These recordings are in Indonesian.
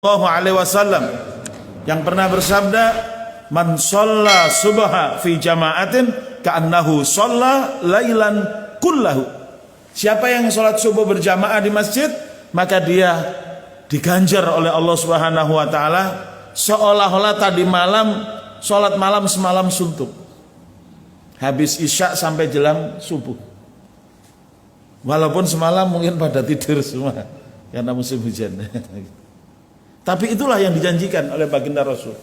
Sallallahu alaihi wasallam yang pernah bersabda, man shalla subha fi jama'atin ka'annahu shalla lailan kullahu. Siapa yang salat subuh berjamaah di masjid, maka dia diganjar oleh Allah Subhanahu wa taala seolah-olah tadi malam salat malam semalam suntuk. Habis isya sampai jelang subuh. Walaupun semalam mungkin pada tidur semua karena musim hujan. Tapi itulah yang dijanjikan oleh baginda Rasul.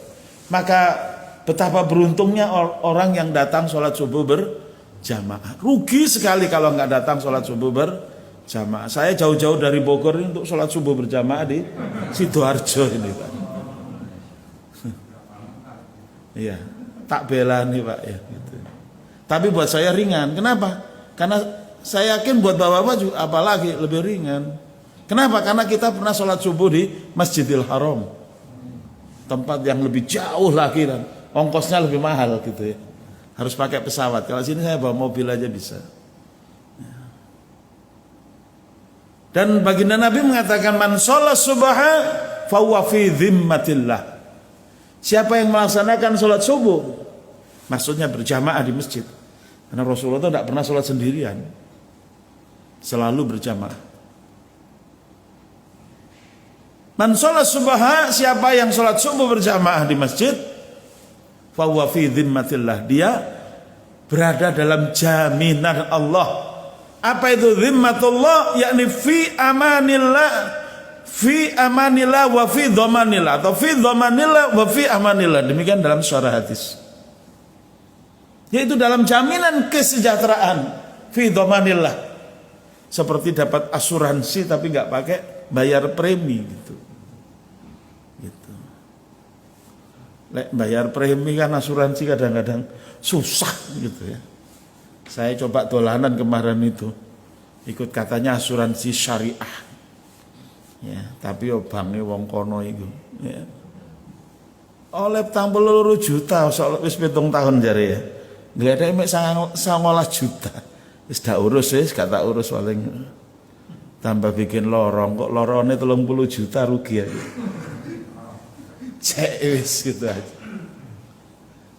Maka betapa beruntungnya orang yang datang sholat subuh berjamaah. Rugi sekali kalau nggak datang sholat subuh berjamaah. Saya jauh-jauh dari Bogor ini untuk sholat subuh berjamaah di Sidoarjo ini, Pak. Iya, tak bela nih, Pak ya. Gitu. Tapi buat saya ringan. Kenapa? Karena saya yakin buat bapak-bapak juga apalagi lebih ringan. Kenapa? Karena kita pernah sholat subuh di Masjidil Haram, tempat yang lebih jauh lagi dan ongkosnya lebih mahal gitu ya. Harus pakai pesawat. Kalau sini saya bawa mobil aja bisa. Dan baginda Nabi mengatakan, man sholat subha fahuwa fi dhimmatillah. Siapa yang melaksanakan sholat subuh, maksudnya berjamaah di masjid. Karena Rasulullah itu tidak pernah sholat sendirian, selalu berjamaah. Man sholat subha, siapa yang sholat subuh berjamaah di masjid, fahuwa fi dhimmatillah, dia berada dalam jaminan Allah. Apa itu dhimmatullah? Yakni fi amanillah, fi amanillah wa fi dhamanillah, atau fi dhamanillah wa fi amanillah. Demikian dalam syarah hadis, yaitu dalam jaminan kesejahteraan, fi dhamanillah, seperti dapat asuransi tapi nggak pakai bayar premi gitu. Bayar premi kan asuransi kadang-kadang susah gitu ya. Saya coba dolanan kemarin itu, ikut katanya asuransi syariah ya, tapi bange wong kono itu ya. Oleh 82 juta wis 7 tahun jare ya. Nggak ada emek 19 juta. Wis dak urus wis, gak tak urus paling tambah bikin lorong, kok lorone 30 juta rugi aja. Wis gitu aja.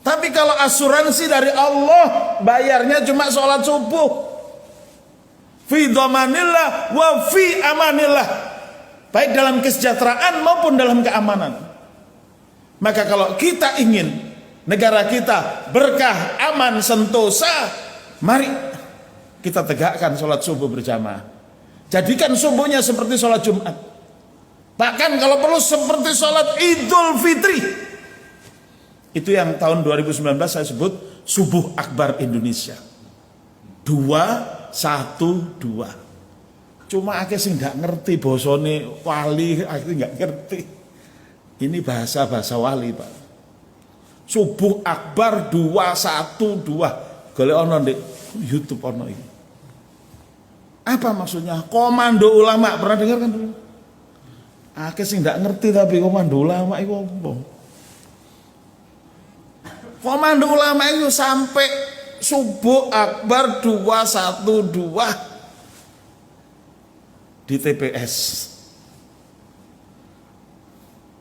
Tapi kalau asuransi dari Allah, bayarnya cuma sholat subuh, fi dhamanillah wa fi amanillah, baik dalam kesejahteraan maupun dalam keamanan. Maka kalau kita ingin negara kita berkah, aman, sentosa, mari kita tegakkan sholat subuh berjamaah. Jadikan subuhnya seperti sholat Jumat. Bahkan kalau perlu seperti sholat Idul Fitri. Itu yang tahun 2019 saya sebut Subuh Akbar Indonesia. 2-1-2. Cuma akeh sing nggak ngerti bosone wali, akeh nggak ngerti. Ini bahasa wali, Pak. Subuh Akbar 2-1-2. Golek ono ndek YouTube ono iki. Apa maksudnya? Komando ulama, pernah dengar kan dulu? Akeh sing ndak ngerti tapi komando ulama iku apa? Komando ulama itu sampai Subuh Akbar 2-1-2 di TPS.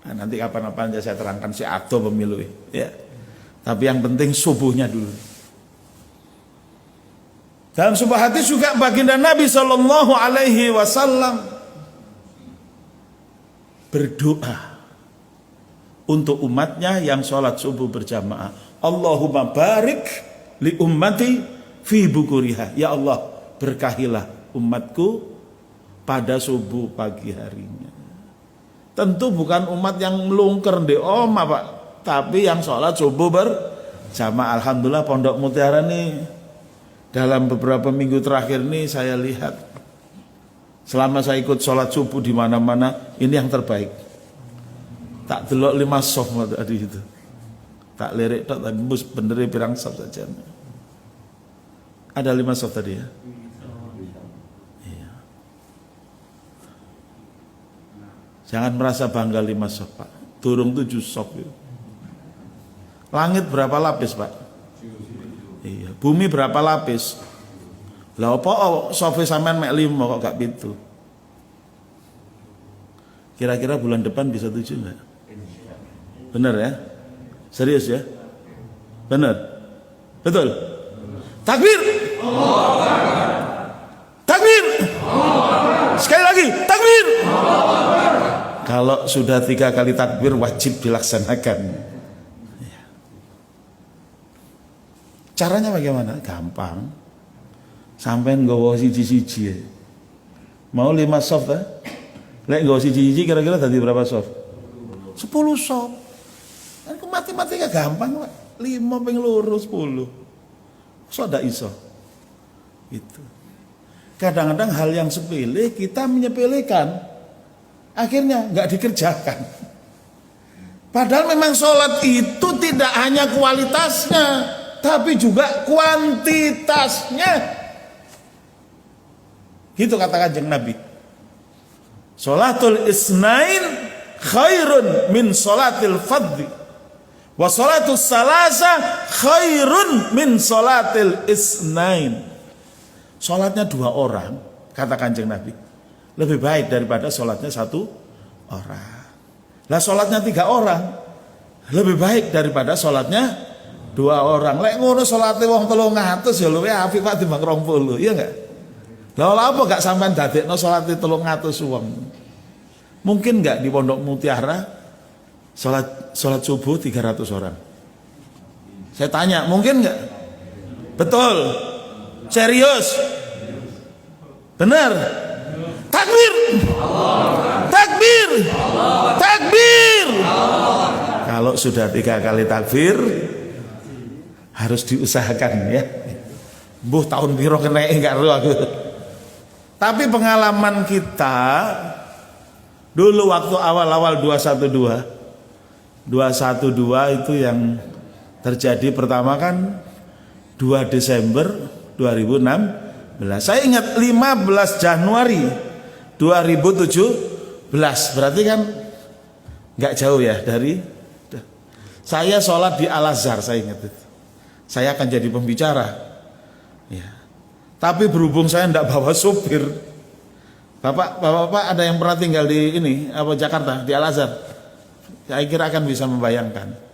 Nah, nanti kapan-kapan saya terangkan si Ado pemilu ya. Tapi yang penting subuhnya dulu. Dalam sebuah hadis juga baginda Nabi Shallallahu Alaihi Wasallam berdoa untuk umatnya yang sholat subuh berjamaah. Allahumma barik li ummati fi bukuriha. Ya Allah, berkahilah umatku pada subuh pagi harinya. Tentu bukan umat yang melungker di omah, Pak, tapi yang sholat subuh berjamaah. Alhamdulillah Pondok Mutiara nih, dalam beberapa minggu terakhir ini saya lihat, selama saya ikut sholat subuh di mana-mana, ini yang terbaik. Tak delok 5 sof tadi itu, tak lirik tok, tapi bener pirang sof saja. Ada 5 sof tadi ya. Iya. Jangan merasa bangga 5 sof, Pak. Durung 7 sof itu. Langit berapa lapis, Pak? Iya. Bumi berapa lapis? Lah apa sofe sampean mek 5 kok gak 7? Kira-kira bulan depan bisa 7 enggak? Benar ya? Serius ya? Benar? Betul? Takbir! Takbir! Sekali lagi, takbir! Kalau sudah 3 kali takbir wajib dilaksanakan. Caranya bagaimana? Gampang. Sampai nggawa siji-siji. Mau 5 soft ya? Lek nggawa siji-siji kira-kira tadi berapa soft? 10 soft. Kan matematika gampang, Pak. 5 ping loro 10. So ndak iso. Gitu. Kadang-kadang hal yang sepele kita menyepelekan. Akhirnya nggak dikerjakan. Padahal memang sholat itu tidak hanya kualitasnya, tapi juga kuantitasnya. Gitu kata Kanjeng Nabi. Sholatul isnain khairun min sholatil fadhi. Wa sholatus salasa khairun min sholatil isnain. Sholatnya 2 orang, kata Kanjeng Nabi, lebih baik daripada sholatnya 1 orang. Lah sholatnya 3 orang, lebih baik daripada sholatnya 2 orang. Lek ngono sholatnya wong 300 ya luwih apik Pak timbang 20, iya enggak? Lah lha apa gak sampean dadekno sholatnya 300 wong? Mungkin enggak di Pondok Mutiara sholat subuh 300 orang? Saya tanya, mungkin enggak? Betul? Serius? Benar? Takbir! Takbir! Takbir! Kalau sudah 3 kali takbir harus diusahakan ya. Mbuh tahun piro kena enggak ro aku. Tapi pengalaman kita dulu waktu awal-awal 212 itu yang terjadi pertama kan 2 Desember 2016. Saya ingat 15 Januari 2017. Berarti kan nggak jauh ya dari. Saya sholat di Al-Azhar, saya ingat itu. Saya akan jadi pembicara. Ya. Tapi berhubung saya tidak bawa supir. Bapak ada yang pernah tinggal di Jakarta, di Al-Azhar? Saya kira akan bisa membayangkan.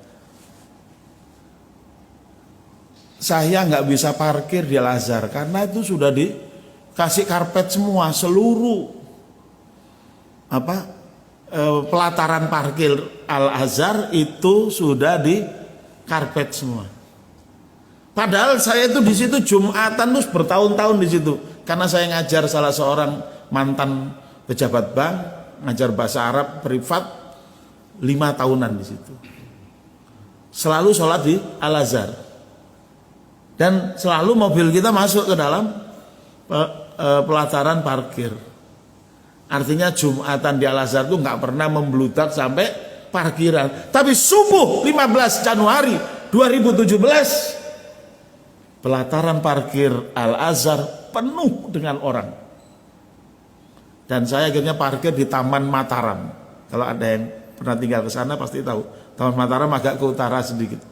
Saya nggak bisa parkir di Al-Azhar karena itu sudah dikasih karpet semua, seluruh pelataran parkir Al-Azhar itu sudah di karpet semua. Padahal saya itu di situ Jumatan terus bertahun-tahun di situ karena saya ngajar salah seorang mantan pejabat bank, ngajar bahasa Arab privat 5 tahunan di situ. Selalu sholat di Al-Azhar. Dan selalu mobil kita masuk ke dalam pelataran parkir. Artinya Jumatan di Al-Azhar itu nggak pernah membludak sampai parkiran. Tapi subuh 15 Januari 2017 pelataran parkir Al-Azhar penuh dengan orang. Dan saya akhirnya parkir di Taman Mataram. Kalau ada yang pernah tinggal ke sana pasti tahu. Taman Mataram agak ke utara sedikit.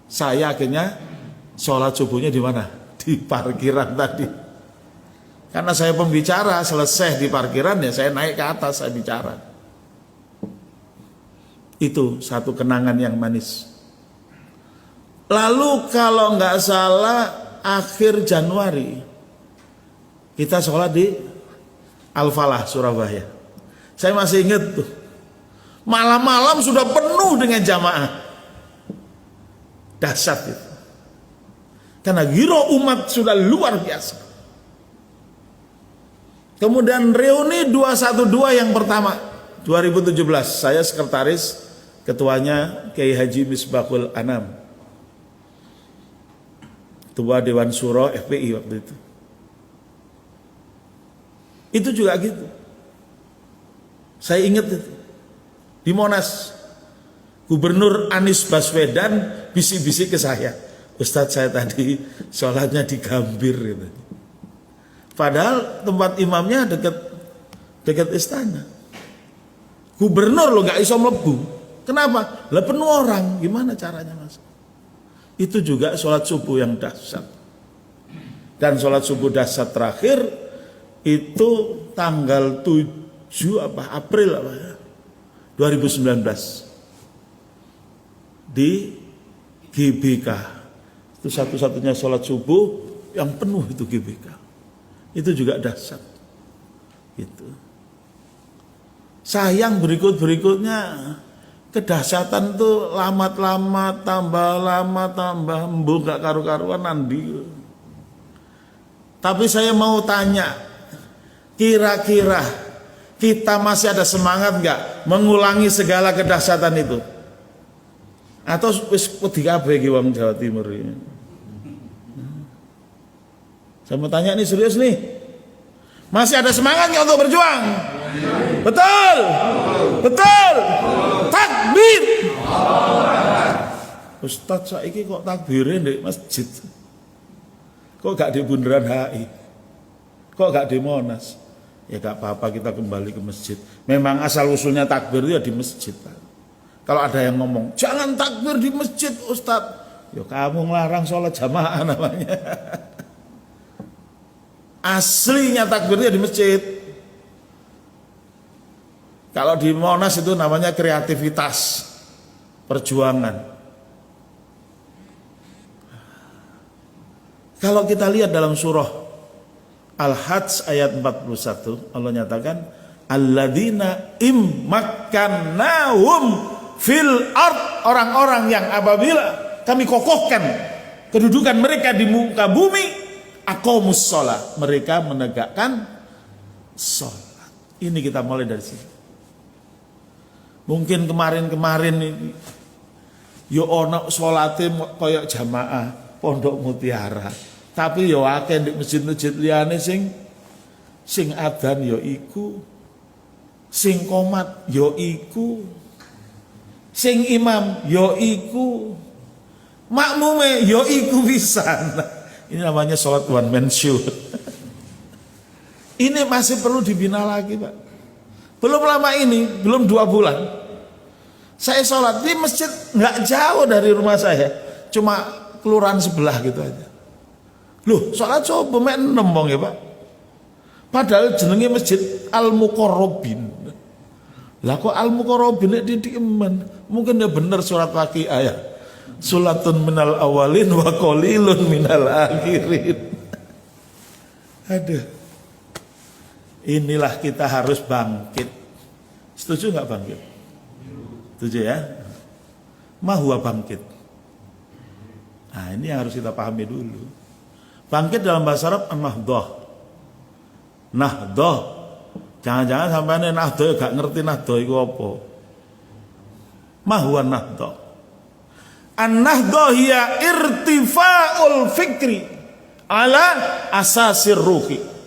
Saya akhirnya sholat subuhnya di mana? Di parkiran tadi. Karena saya pembicara, selesai di parkiran ya saya naik ke atas, saya bicara. Itu satu kenangan yang manis. Lalu kalau nggak salah akhir Januari kita sholat di Al-Falah Surabaya. Saya masih ingat tuh. Malam-malam sudah penuh dengan jamaah. Dahsyat itu. Karena giro umat sudah luar biasa. Kemudian reuni 212 yang pertama 2017, saya sekretaris, ketuanya Kiai Haji Misbahul Anam, Ketua Dewan Syuro FPI waktu itu. Itu juga gitu. Saya ingat itu. Di Monas, Gubernur Anies Baswedan bisik-bisik ke saya, Ustadz saya tadi sholatnya di Gambir gitu. Padahal tempat imamnya dekat istana. Gubernur lo nggak iso mlebu. Kenapa? Lah penuh orang. Gimana caranya mas? Itu juga sholat subuh yang dahsyat. Dan sholat subuh dahsyat terakhir itu tanggal 7 April apa ya? 2019 di GBK. Itu satu-satunya sholat subuh yang penuh itu GBK. Itu juga dahsyat. Gitu. Sayang berikutnya kedahsyatan tuh lama tambah embung gak karu-karuan nandi. Tapi saya mau tanya, kira-kira kita masih ada semangat gak mengulangi segala kedahsyatan itu? Atau wis wedi kabeh iki wong Jawa Timur ini? Saya mau tanya nih, serius nih. Masih ada semangat nggak untuk berjuang? Betul. Betul. Takbir. Ustadz saiki kok takbirnya di masjid? Kok gak di Bundaran HI? Kok gak di Monas? Ya gak apa-apa, kita kembali ke masjid. Memang asal usulnya takbir itu ya di masjid. Kalau ada yang ngomong, jangan takbir di masjid Ustadz. Ya kamu ngelarang sholat jamaah namanya. Aslinya takbirnya di masjid. Kalau di Monas itu namanya kreativitas, perjuangan. Kalau kita lihat dalam surah Al-Hajj ayat 41, Allah nyatakan, alladzina immakkannahum fil ard, orang-orang yang apabila kami kokohkan kedudukan mereka di muka bumi, aqamus shalah, mereka menegakkan salat. Ini kita mulai dari sini. Mungkin kemarin ini yo ono salate koyok jamaah Pondok Mutiara, tapi yo akeh di masjid-masjid liyane sing adzan yo iku, sing qomat yo iku, sing imam yo iku, makmume yo iku pisan. Ini namanya sholat one man show. Ini masih perlu dibina lagi, Pak. Belum lama ini, belum 2 bulan, saya sholat di masjid nggak jauh dari rumah saya, cuma kelurahan sebelah gitu aja. Loh, sholat coba mek 6 wong ya, Pak. Padahal jenenge masjid Al-Muqarrabin. Lah kok Al-Muqarrabin di diemen? Mungkin ya bener surat Waqiah ya. Sulatun minal awalin wa qalilun minal akhirin. Aduh. Inilah kita harus bangkit. Setuju nggak bangkit? Setuju ya? Mahwa bangkit. Nah, ini yang harus kita pahami dulu. Bangkit dalam bahasa Arab an-nahdah. Nahdah. Jangan-jangan sampai nahdah gak ngerti nahdah itu apa. Mahwa nahdah. An-nahdah hiya irtifa'ul fikri ala asasir ruhi.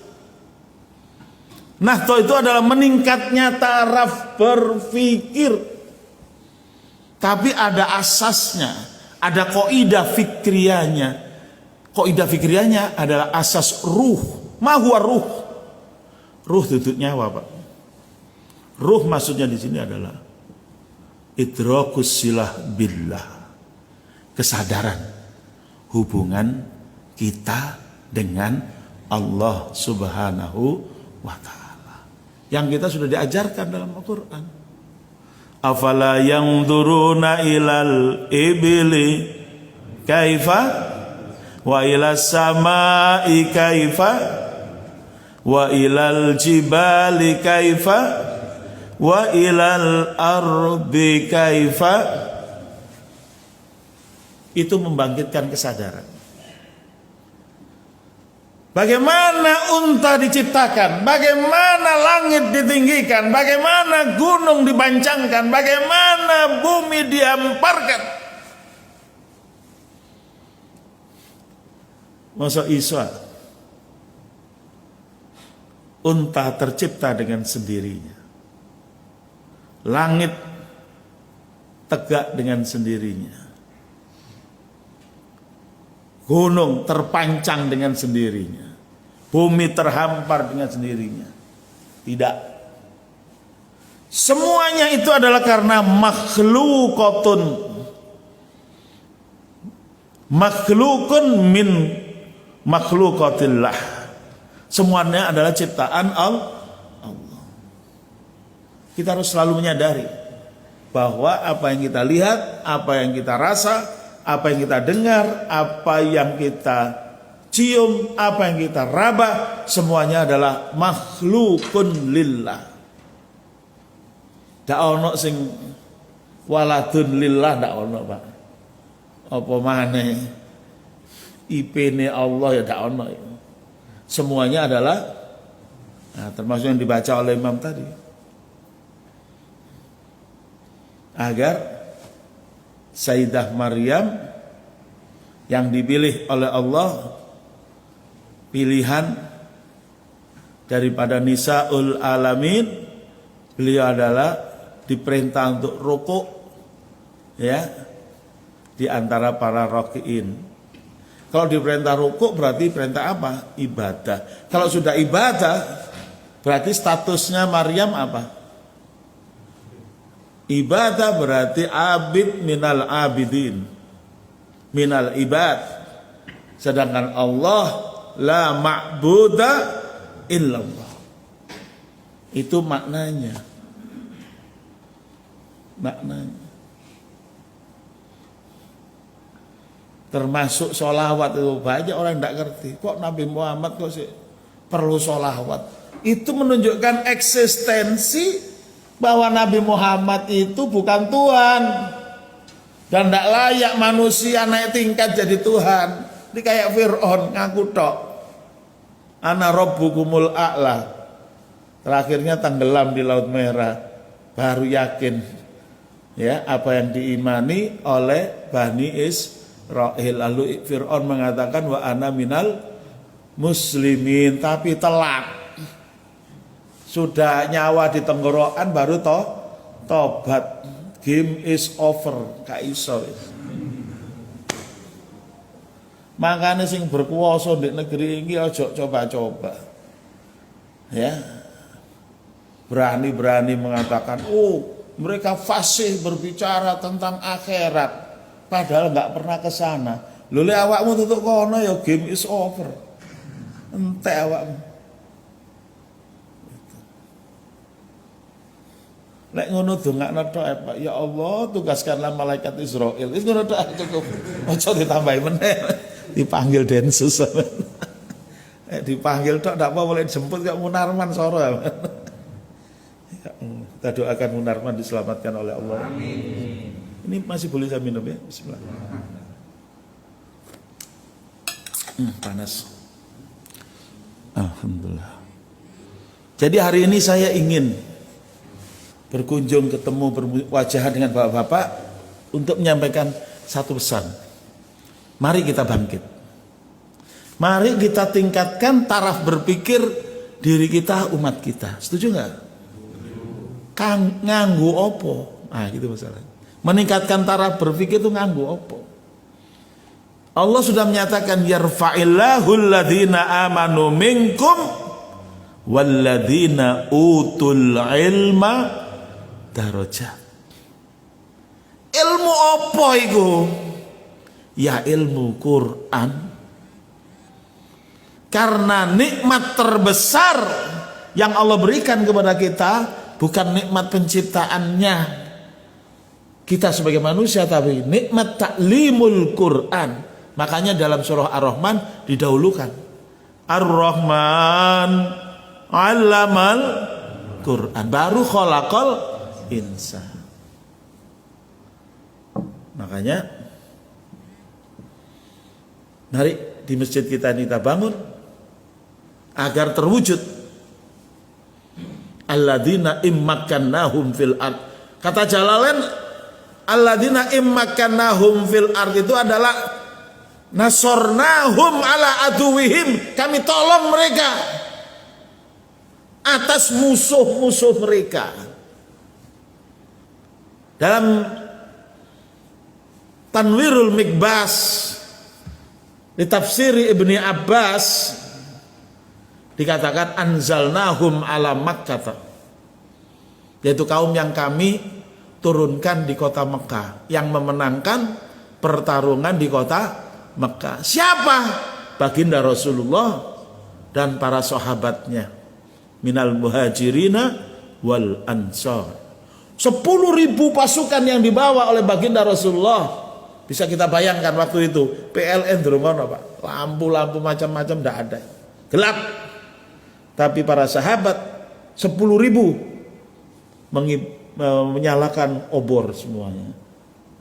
Nahdah itu adalah meningkatnya taraf berpikir. Tapi ada asasnya, ada kaidah fikriyahnya. Kaidah fikriyahnya adalah asas ruh. Ma huwa ruh? Ruh itu nyawa, Pak. Ruh maksudnya di sini adalah idrakus silah billah. Kesadaran hubungan kita dengan Allah Subhanahu wa ta'ala, yang kita sudah diajarkan dalam Al-Quran. Afala yanzuruna ilal ibli kaifa wa ilas samai kaifa wa ilal jibali kaifa wa ilal ardi kaifa. Itu membangkitkan kesadaran. Bagaimana unta diciptakan, bagaimana langit ditinggikan, bagaimana gunung dibancangkan, bagaimana bumi dihamparkan. Masa Isa unta tercipta dengan sendirinya, langit tegak dengan sendirinya, gunung terpancang dengan sendirinya, bumi terhampar dengan sendirinya. Tidak. Semuanya itu adalah karena makhlukun min makhlukatillah. Semuanya adalah ciptaan Allah. Kita harus selalu menyadari bahwa apa yang kita lihat, apa yang kita rasa, apa yang kita dengar, apa yang kita cium, apa yang kita raba, semuanya adalah makhlukun lillah. Ndak ono sing waladun lillah, ndak ono, Pak. Apa maneh IP-ne Allah ya ndak ono. Semuanya adalah termasuk yang dibaca oleh Imam tadi. Agar Sayyidah Maryam yang dipilih oleh Allah, pilihan daripada Nisaul Alamin, beliau adalah diperintah untuk rukuk ya di antara para rakiin. Kalau diperintah rukuk berarti perintah apa? Ibadah. Kalau sudah ibadah berarti statusnya Maryam apa? Ibadah berarti abid minal abidin, minal ibad. Sedangkan Allah la ma'buda illallah. Itu maknanya. Termasuk sholawat itu banyak orang tidak ngerti. Kok Nabi Muhammad kok sih perlu sholawat? Itu menunjukkan eksistensi bahwa Nabi Muhammad itu bukan Tuhan dan tidak layak manusia naik tingkat jadi Tuhan. Ini kayak Fir'aun ngaku tok, ana rabbukumul a'la, terakhirnya tenggelam di Laut Merah, baru yakin ya apa yang diimani oleh Bani Israil. Lalu Fir'aun mengatakan wa ana minal muslimin, tapi telat. Sudah nyawa di tenggorokan baru tobat. Game is over, gak iso. Makanya sing berkuasa di negeri ini ojo coba-coba. Ya. Berani-berani mengatakan, "Oh, mereka fasih berbicara tentang akhirat." Padahal nggak pernah ke sana. Lho awakmu tutuk kono ya game is over. Entek awakmu. Lek ngono dongakno tok Pak, ya Allah tugaskanlah malaikat Israil. Wis ngono tok cukup. Aja ditambahi meneh. Dipanggil Densus. Dipanggil tok ndak apa boleh dijemput kok Munarman soro. Ya, kita doakan Munarman diselamatkan oleh Allah. Amin. Ini masih boleh saya minum ya? Bismillah. Panas. Alhamdulillah. Jadi hari ini saya ingin berkunjung ketemu berwajahan dengan bapak-bapak untuk menyampaikan satu pesan. Mari kita bangkit. Mari kita tingkatkan taraf berpikir diri kita, umat kita. Setuju nggak? Kang nganggu opo? Ah gitu masalahnya. Meningkatkan taraf berpikir itu nganggu opo? Allah sudah menyatakan yarfa'illahu alladhina amanu minkum walladhina utul ilma darajat. Ilmu apa itu? Ya ilmu Quran. Karena nikmat terbesar yang Allah berikan kepada kita bukan nikmat penciptaannya kita sebagai manusia, tapi nikmat taklimul Quran. Makanya dalam surah Ar-Rahman didahulukan. Ar-Rahman 'allamal Quran, baru khalaqal insan. Makanya mari di masjid kita ini kita bangun agar terwujud alladzina immakannahum fil ard. Kata Jalalain, alladzina immakannahum fil ard itu adalah nasornahum ala aduwihim, kami tolong mereka atas musuh-musuh mereka. Dalam Tanwirul Mikbas di tafsir Ibni Abbas dikatakan anzalnahum ala Makkah, yaitu kaum yang kami turunkan di kota Mekah, yang memenangkan pertarungan di kota Mekah. Siapa? Baginda Rasulullah dan para sahabatnya, minal muhajirina wal ansar. 10.000 pasukan yang dibawa oleh baginda Rasulullah. Bisa kita bayangkan waktu itu PLN durungono Pak. Lampu-lampu macam-macam tidak ada. Gelap. Tapi para sahabat 10.000 menyalakan obor semuanya.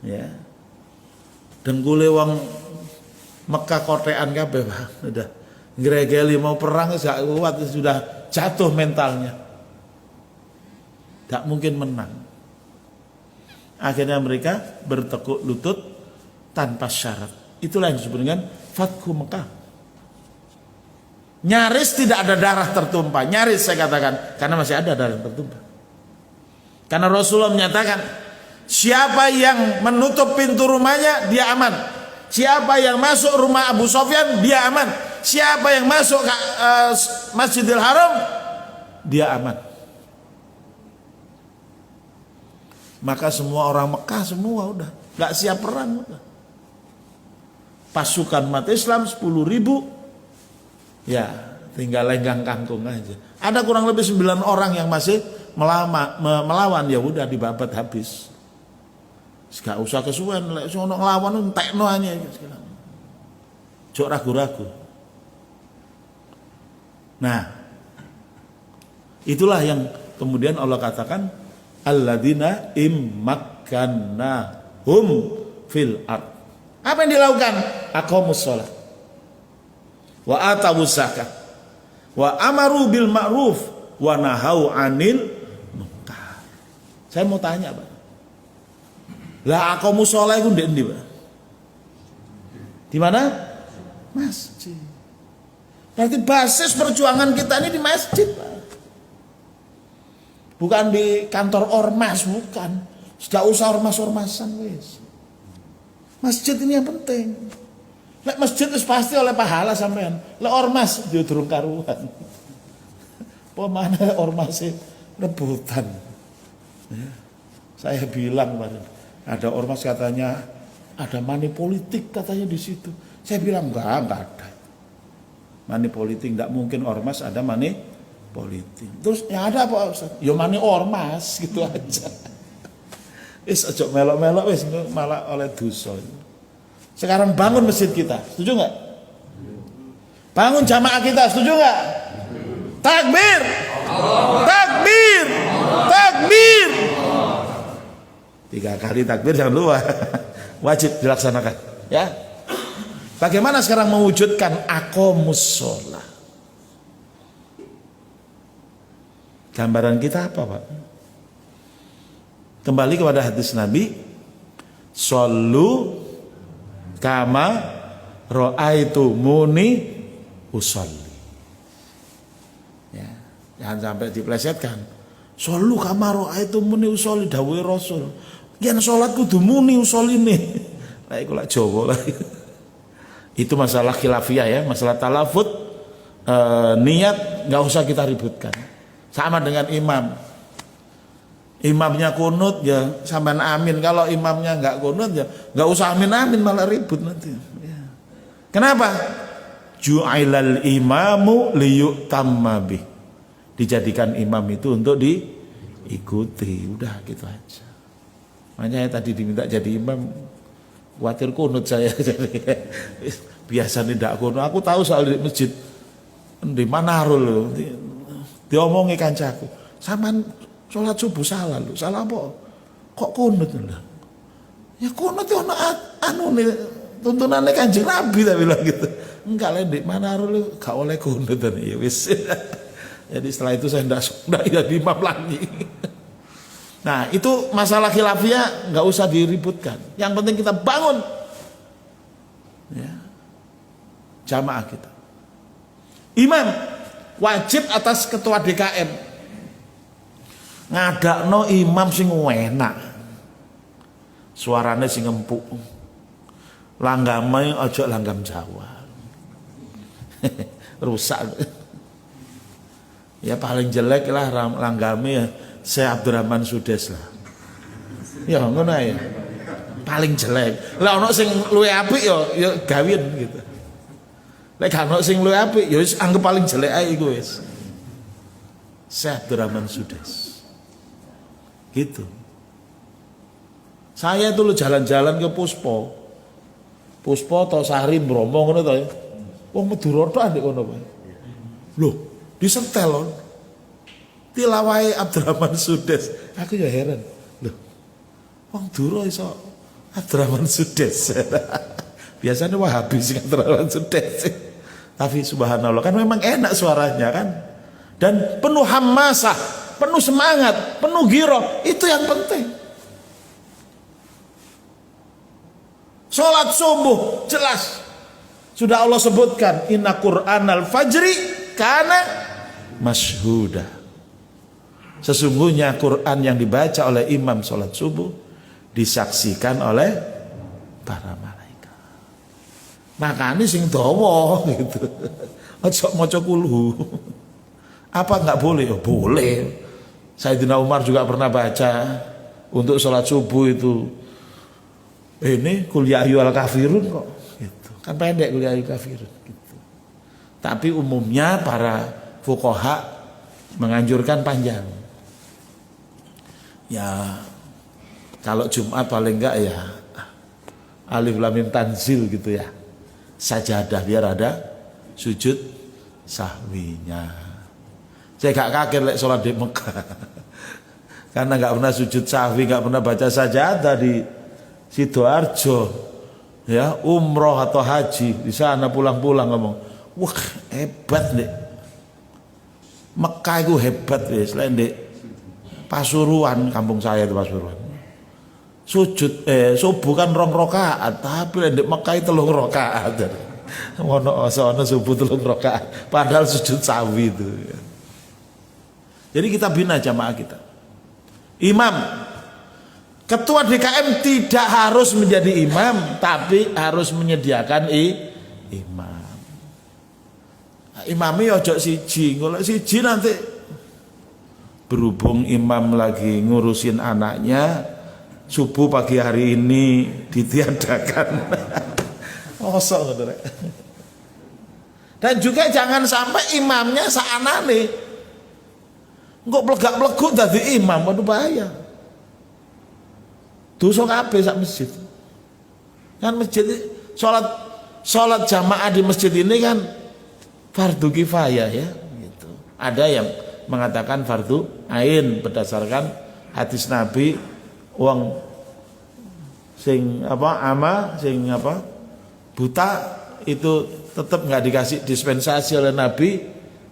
Ya. Dengkule wong Mekah kotean kabeh Pak. Udah ngregeli mau perang gak kuat, sudah jatuh mentalnya. Tak mungkin menang. Akhirnya mereka bertekuk lutut tanpa syarat. Itulah yang disebut dengan Fathu Mekah. Nyaris tidak ada darah tertumpah. Nyaris saya katakan, karena masih ada darah tertumpah. Karena Rasulullah menyatakan, siapa yang menutup pintu rumahnya, dia aman. Siapa yang masuk rumah Abu Sofyan, dia aman. Siapa yang masuk Masjidil Haram, dia aman. Maka semua orang Mekah semua udah gak siap perang udah. Pasukan umat Islam 10.000, ya tinggal lenggang kangkung aja. Ada kurang lebih 9 orang yang masih melawan, ya udah dibabat habis. Gak usah kesuwen, lek sono nglawan entekno aja. Jok ragu-ragu. Nah, itulah yang kemudian Allah katakan alladzina immakkannahum fil ard. Apa yang dilakukan? Aqamus shalah wa atawuz zakah wa amaru bil ma'ruf wa nahau 'anil munkar. Saya mau tanya, Pak. Lah aqamus shalah itu ndek ndi, Pak? Di mana? Masjid. Berarti basis perjuangan kita ini di masjid, Pak. Bukan di kantor ormas, bukan. Sudah usah ormas-ormasan wis. Masjid ini yang penting. Lek masjid itu pasti oleh pahala sampean. Lek ormas dia durung karuan. Pemana ormas rebutan. Ya. Saya bilang ada ormas katanya ada money politik katanya di situ. Saya bilang enggak ada. Money politik enggak mungkin ormas ada money politik. Terus yang ada apa Ustaz? Ya mani ormas gitu aja. Wis aja melok-melok wis malah oleh dosa. Sekarang bangun masjid kita, setuju enggak? Bangun jamaah kita, setuju enggak? Takbir. Takbir. Takbir. 3 kali takbir jangan lupa. Wajib dilaksanakan, ya. Bagaimana sekarang mewujudkan aqamus shalah? Gambaran kita apa, Pak? Kembali kepada hadis Nabi, shollu kama ra'aitumuni usolli. Ya, jangan sampai diplesetkan. Shollu kama ra'aitumuni usolli dawuh Rasul. Yen salat kudu muni usoline. Lah iku lak Jawa lah. Itu masalah khilafiyah ya, masalah talafut, niat nggak usah kita ributkan. Sama dengan imam. Imamnya kunut ya sampean amin. Kalau imamnya nggak kunut ya nggak usah amin malah ribut nanti. Ya. Kenapa? Ju'ilal imamu liyutamma bih. Dijadikan imam itu untuk diikuti. Udah gitu aja. Makanya tadi diminta jadi imam, khawatir kunut saya. Biasa tidak kunut. Aku tahu soal di masjid di Manarul diomongi kancaku, saman sholat subuh salah lu, salah apa? Kok kunut lho? Ya kunut itu anu nih tuntunannya Kanjeng Nabi tak bilang gitu. Enggak lah di Manarul gak oleh kunut ya wis. Jadi setelah itu saya tidak jadi imam lagi. Nah itu masalah khilafiyah nggak usah diributkan. Yang penting kita bangun ya, jamaah kita. Imam wajib atas ketua DKM ngadakno imam sing enak, suarane sing empuk, langgame ojo langgam Jawa. Rusak. Ya paling jelek lah langgame ya Syekh Abdurrahman Sudes lah. Ya ngono ya. Paling jelek. Lah ono sing luwih apik ya gawin gitu. Lek gak ono sing luwih apik ya wis anggap paling jelek ae iku wis. Syekh Abdurrahman Sudes. Gitu. Saya itu lo jalan-jalan ke Puspo atau Sahri Bromo ngono to ya. Wong Madura tok ndek kono, Pak. Loh, disetel lho. Tilawai Abdurrahman Sudes. Aku ya heran. Loh, wong Dura iso Abdurrahman Sudes. Biasanya Wahabi sing Abdurrahman Sudes. Tapi subhanallah kan memang enak suaranya kan. Dan penuh hamasah, penuh semangat, penuh giroh. Itu yang penting. Sholat subuh jelas. Sudah Allah sebutkan, inna Qur'anal fajri kana masyhuda. Sesungguhnya Quran yang dibaca oleh imam sholat subuh disaksikan oleh para malaikat. Makanya sing dawa gitu. Ojo maca kulhu. Apa enggak boleh? Oh, boleh. Sayyidina Umar juga pernah baca untuk sholat subuh itu. Ini kuliah ayyuhal kafirun kok. Gitu. Kan pendek kuliah ayyuhal kafirun. Gitu. Tapi umumnya para fuqaha menganjurkan panjang. Ya kalau Jumat paling enggak ya alif lam mim tanzil gitu ya. Sajadah biar ada sujud sahwinya. Saya gak kaget lek sholat di Mekah. Karena gak pernah sujud sahwi, gak pernah baca sajadah di Sidoarjo. Ya, umroh atau haji di sana pulang-pulang ngomong, wah hebat nih. Mekah itu hebat wis, selain di Pasuruan, kampung saya itu Pasuruan. Subuh kan 2 rakaat, tapi di Mekah itu 3 rakaat. Mono sono subuh 3 rakaat, padahal sujud sawi itu. Jadi kita bina jamaah kita. Imam, ketua DKM tidak harus menjadi imam, tapi harus menyediakan imam. Imamnya ojo siji, kalau siji nanti berhubung imam lagi ngurusin anaknya, subuh pagi hari ini ditiadakan. Mosok gitu. Dan juga jangan sampai imamnya saanane. Engko plegak-pleguk dadi imam, waduh bahaya. Dosa kabeh sak masjid. Kan masjid salat jamaah di masjid ini kan fardu kifayah ya, gitu. Ada yang mengatakan fardu ain berdasarkan hadis Nabi, wong sing buta itu tetap nggak dikasih dispensasi oleh Nabi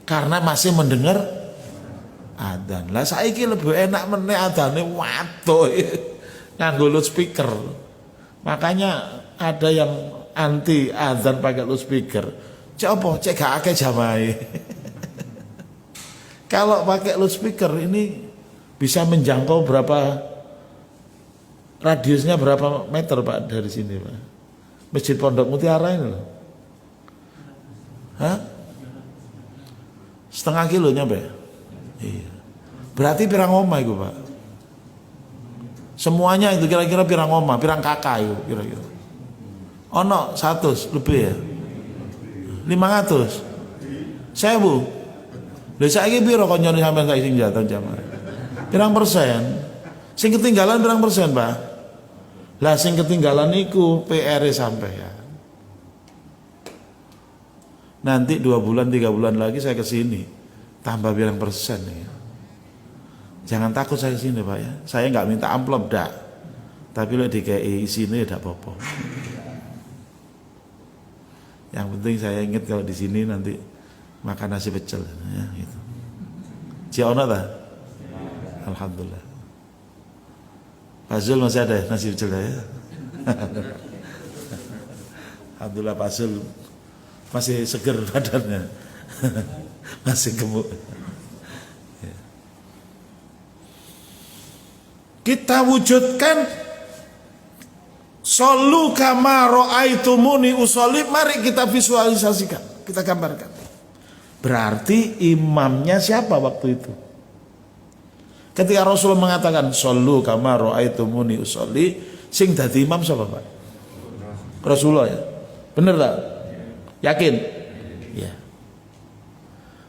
karena masih mendengar adzan. Lah saiki lebih enak meneh adzane waduh nganggo loudspeaker. Makanya ada yang anti adzan pakai loudspeaker. Cek apa? Cek gak akeh jamaah. Kalau pakai loudspeaker ini bisa menjangkau berapa, radiusnya berapa meter Pak dari sini Pak? Masjid Pondok Mutiara ini loh. Hah? 0,5 kilo nyampe? Iya. Berarti pirang omah itu Pak? Semuanya itu kira-kira pirang omah, pirang kakak itu kira-kira. Ono 100 lebih ya? 500? 1000? Lha saiki piro kok nyoni sampean saiki sing jatuh jamaah? Pirang persen? Sing ketinggalan pirang persen, Pak? Lah sing ketinggalan niku PR-e sampean. Nanti 2 bulan 3 bulan lagi saya ke sini. Tambah pirang persen ya. Jangan takut saya ke sini, Pak ya. Saya enggak minta amplop dak. Tapi lek dikei isine ndak apa-apa. Yang penting saya ingat kalau di sini nanti makan nasi pecel ya gitu. Ciono ta? Alhamdulillah. Pak Zul masih ada nasi pecel ya? Alhamdulillah Pak Zul masih seger badannya. Masih gemuk. Kita wujudkan Shollu kama ra'aitumuni usolli, mari kita visualisasikan, kita gambarkan. Berarti imamnya siapa waktu itu? Ketika Rasul mengatakan Shollu kama ra'aitumuni usolli, sing dadi imam siapa Pak? Rasulullah ya? Bener tak? Yakin? Ya.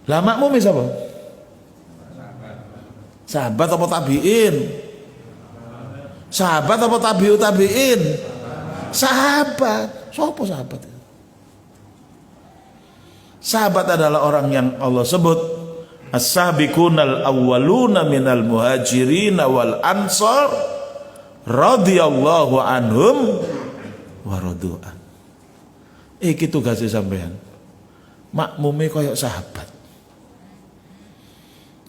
Lah makmum siapa? Sahabat apa tabi'in? Sahabat apa tabi'ut tabi'in? Sahabat. Siapa sahabat? Sahabat adalah orang yang Allah sebut as-sabiqunal awwaluna minal muhajirin wal ansar radhiyallahu anhum wa radu'an. Iki tugas sampean. Makmume koyok sahabat.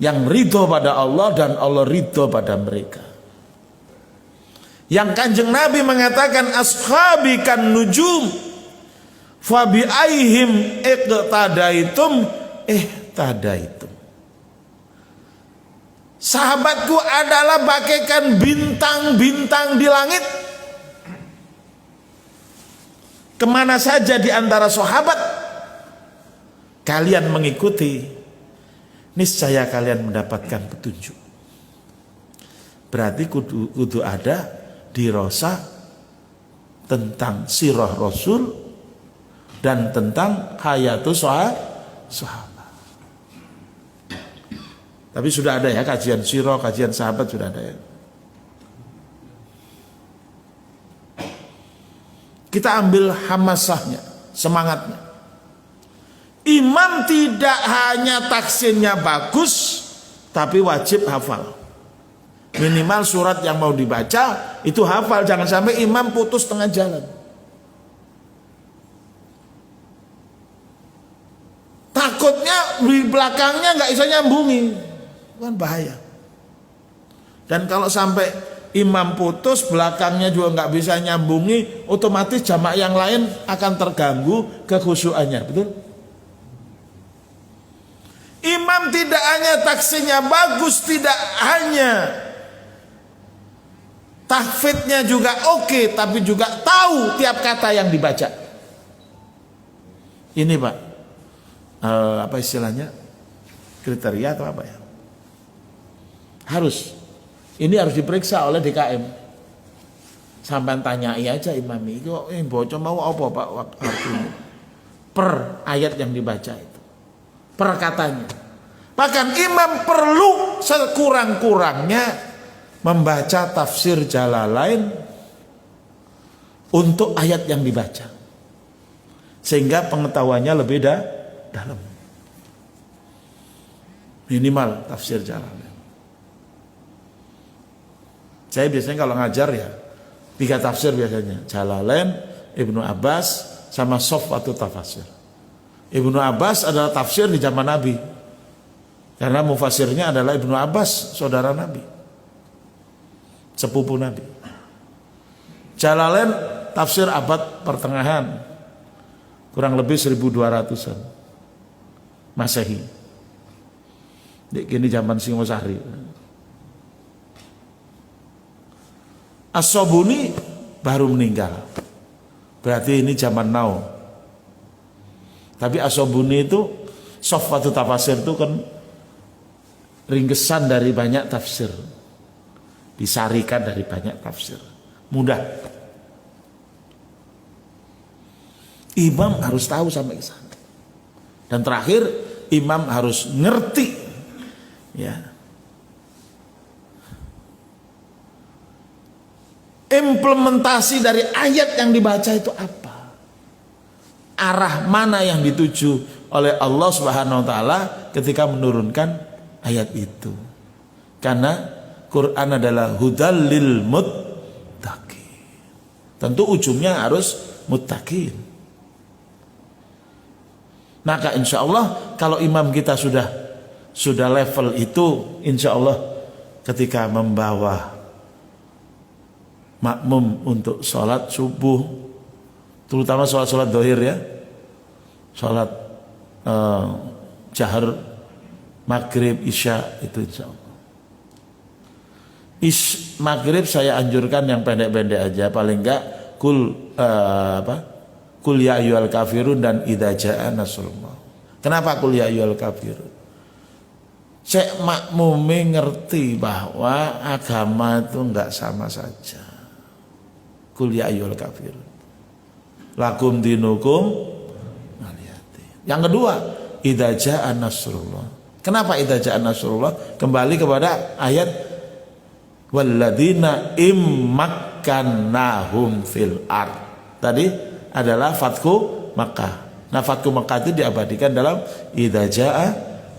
Yang ridho pada Allah dan Allah ridho pada mereka. Yang Kanjeng Nabi mengatakan ashabi kan nujum fa bi aihim iqtadaitum ihtadaitum. Sahabatku adalah bagaikan bintang-bintang di langit. Kemana saja di antara sahabat kalian mengikuti, niscaya kalian mendapatkan petunjuk. Berarti kudu ada dirasa tentang sirah Rasul dan tentang hayatus sahabat. Tapi sudah ada ya kajian sirah, kajian sahabat sudah ada ya. Kita ambil hamasahnya, semangatnya. Imam tidak hanya taksinnya bagus, tapi wajib hafal. Minimal surat yang mau dibaca itu hafal, jangan sampai imam putus tengah jalan. Takutnya di belakangnya nggak bisa nyambungi, kan bahaya. Dan kalau sampai imam putus, belakangnya juga nggak bisa nyambungi, otomatis jamaah yang lain akan terganggu kekhusyuannya, betul? Imam tidak hanya taksinya bagus, tidak hanya tahfidnya juga oke, tapi juga tahu tiap kata yang dibaca. Ini Pak, apa istilahnya, kriteria atau apa ya? Ini harus diperiksa oleh DKM. Sampai tanyai aja imam itu, bocor mau apa Pak artinya? Per ayat yang dibaca itu, per katanya. Bahkan imam perlu sekurang-kurangnya membaca tafsir Jalalain untuk ayat yang dibaca, sehingga pengetahuannya lebih dalam. Minimal tafsir Jalalain. Saya biasanya kalau ngajar ya 3 tafsir biasanya, Jalalain, Ibnu Abbas, sama Sofwatu Tafasir. Ibnu Abbas adalah tafsir di zaman Nabi, karena mufasirnya adalah Ibnu Abbas, saudara Nabi, sepupu Nabi. Jalalain tafsir abad pertengahan, kurang lebih 1200-an Masehi. Ini zaman Singosari. As-Sobuni baru meninggal, berarti ini zaman now. Tapi As-Sobuni itu Sofwatu Tafasir itu kan ringkesan dari banyak tafsir, disarikan dari banyak tafsir, mudah. Imam harus tahu sampai ke sana. Dan terakhir imam harus ngerti ya implementasi dari ayat yang dibaca itu apa, arah mana yang dituju oleh Allah Subhanahu wa taala ketika menurunkan ayat itu. Karena Quran adalah hudal lil muttaqin. Tentu ujungnya harus muttaqin. Maka insya Allah kalau imam kita sudah level itu, insya Allah ketika membawa makmum untuk sholat subuh, terutama sholat dohir ya, sholat jahar, maghrib, isya, itu insya Allah. Maghrib saya anjurkan yang pendek-pendek aja, paling enggak kul ya ayyuhal kafirun dan idza jaa nasrullah. Kenapa kul ya ayyuhal kafirun? Cek makmume ngerti bahwa agama itu enggak sama saja. Kul ya ayyuhal kafirun lakum dinukum waliyadin. Yang kedua, idza jaa nasrullah. Kenapa idza jaa nasrullah? Kembali kepada ayat Walladzina immakkannahum fil ard. Tadi adalah fatku Makkah. Nah, fatku Makkah itu diabadikan dalam idza jaa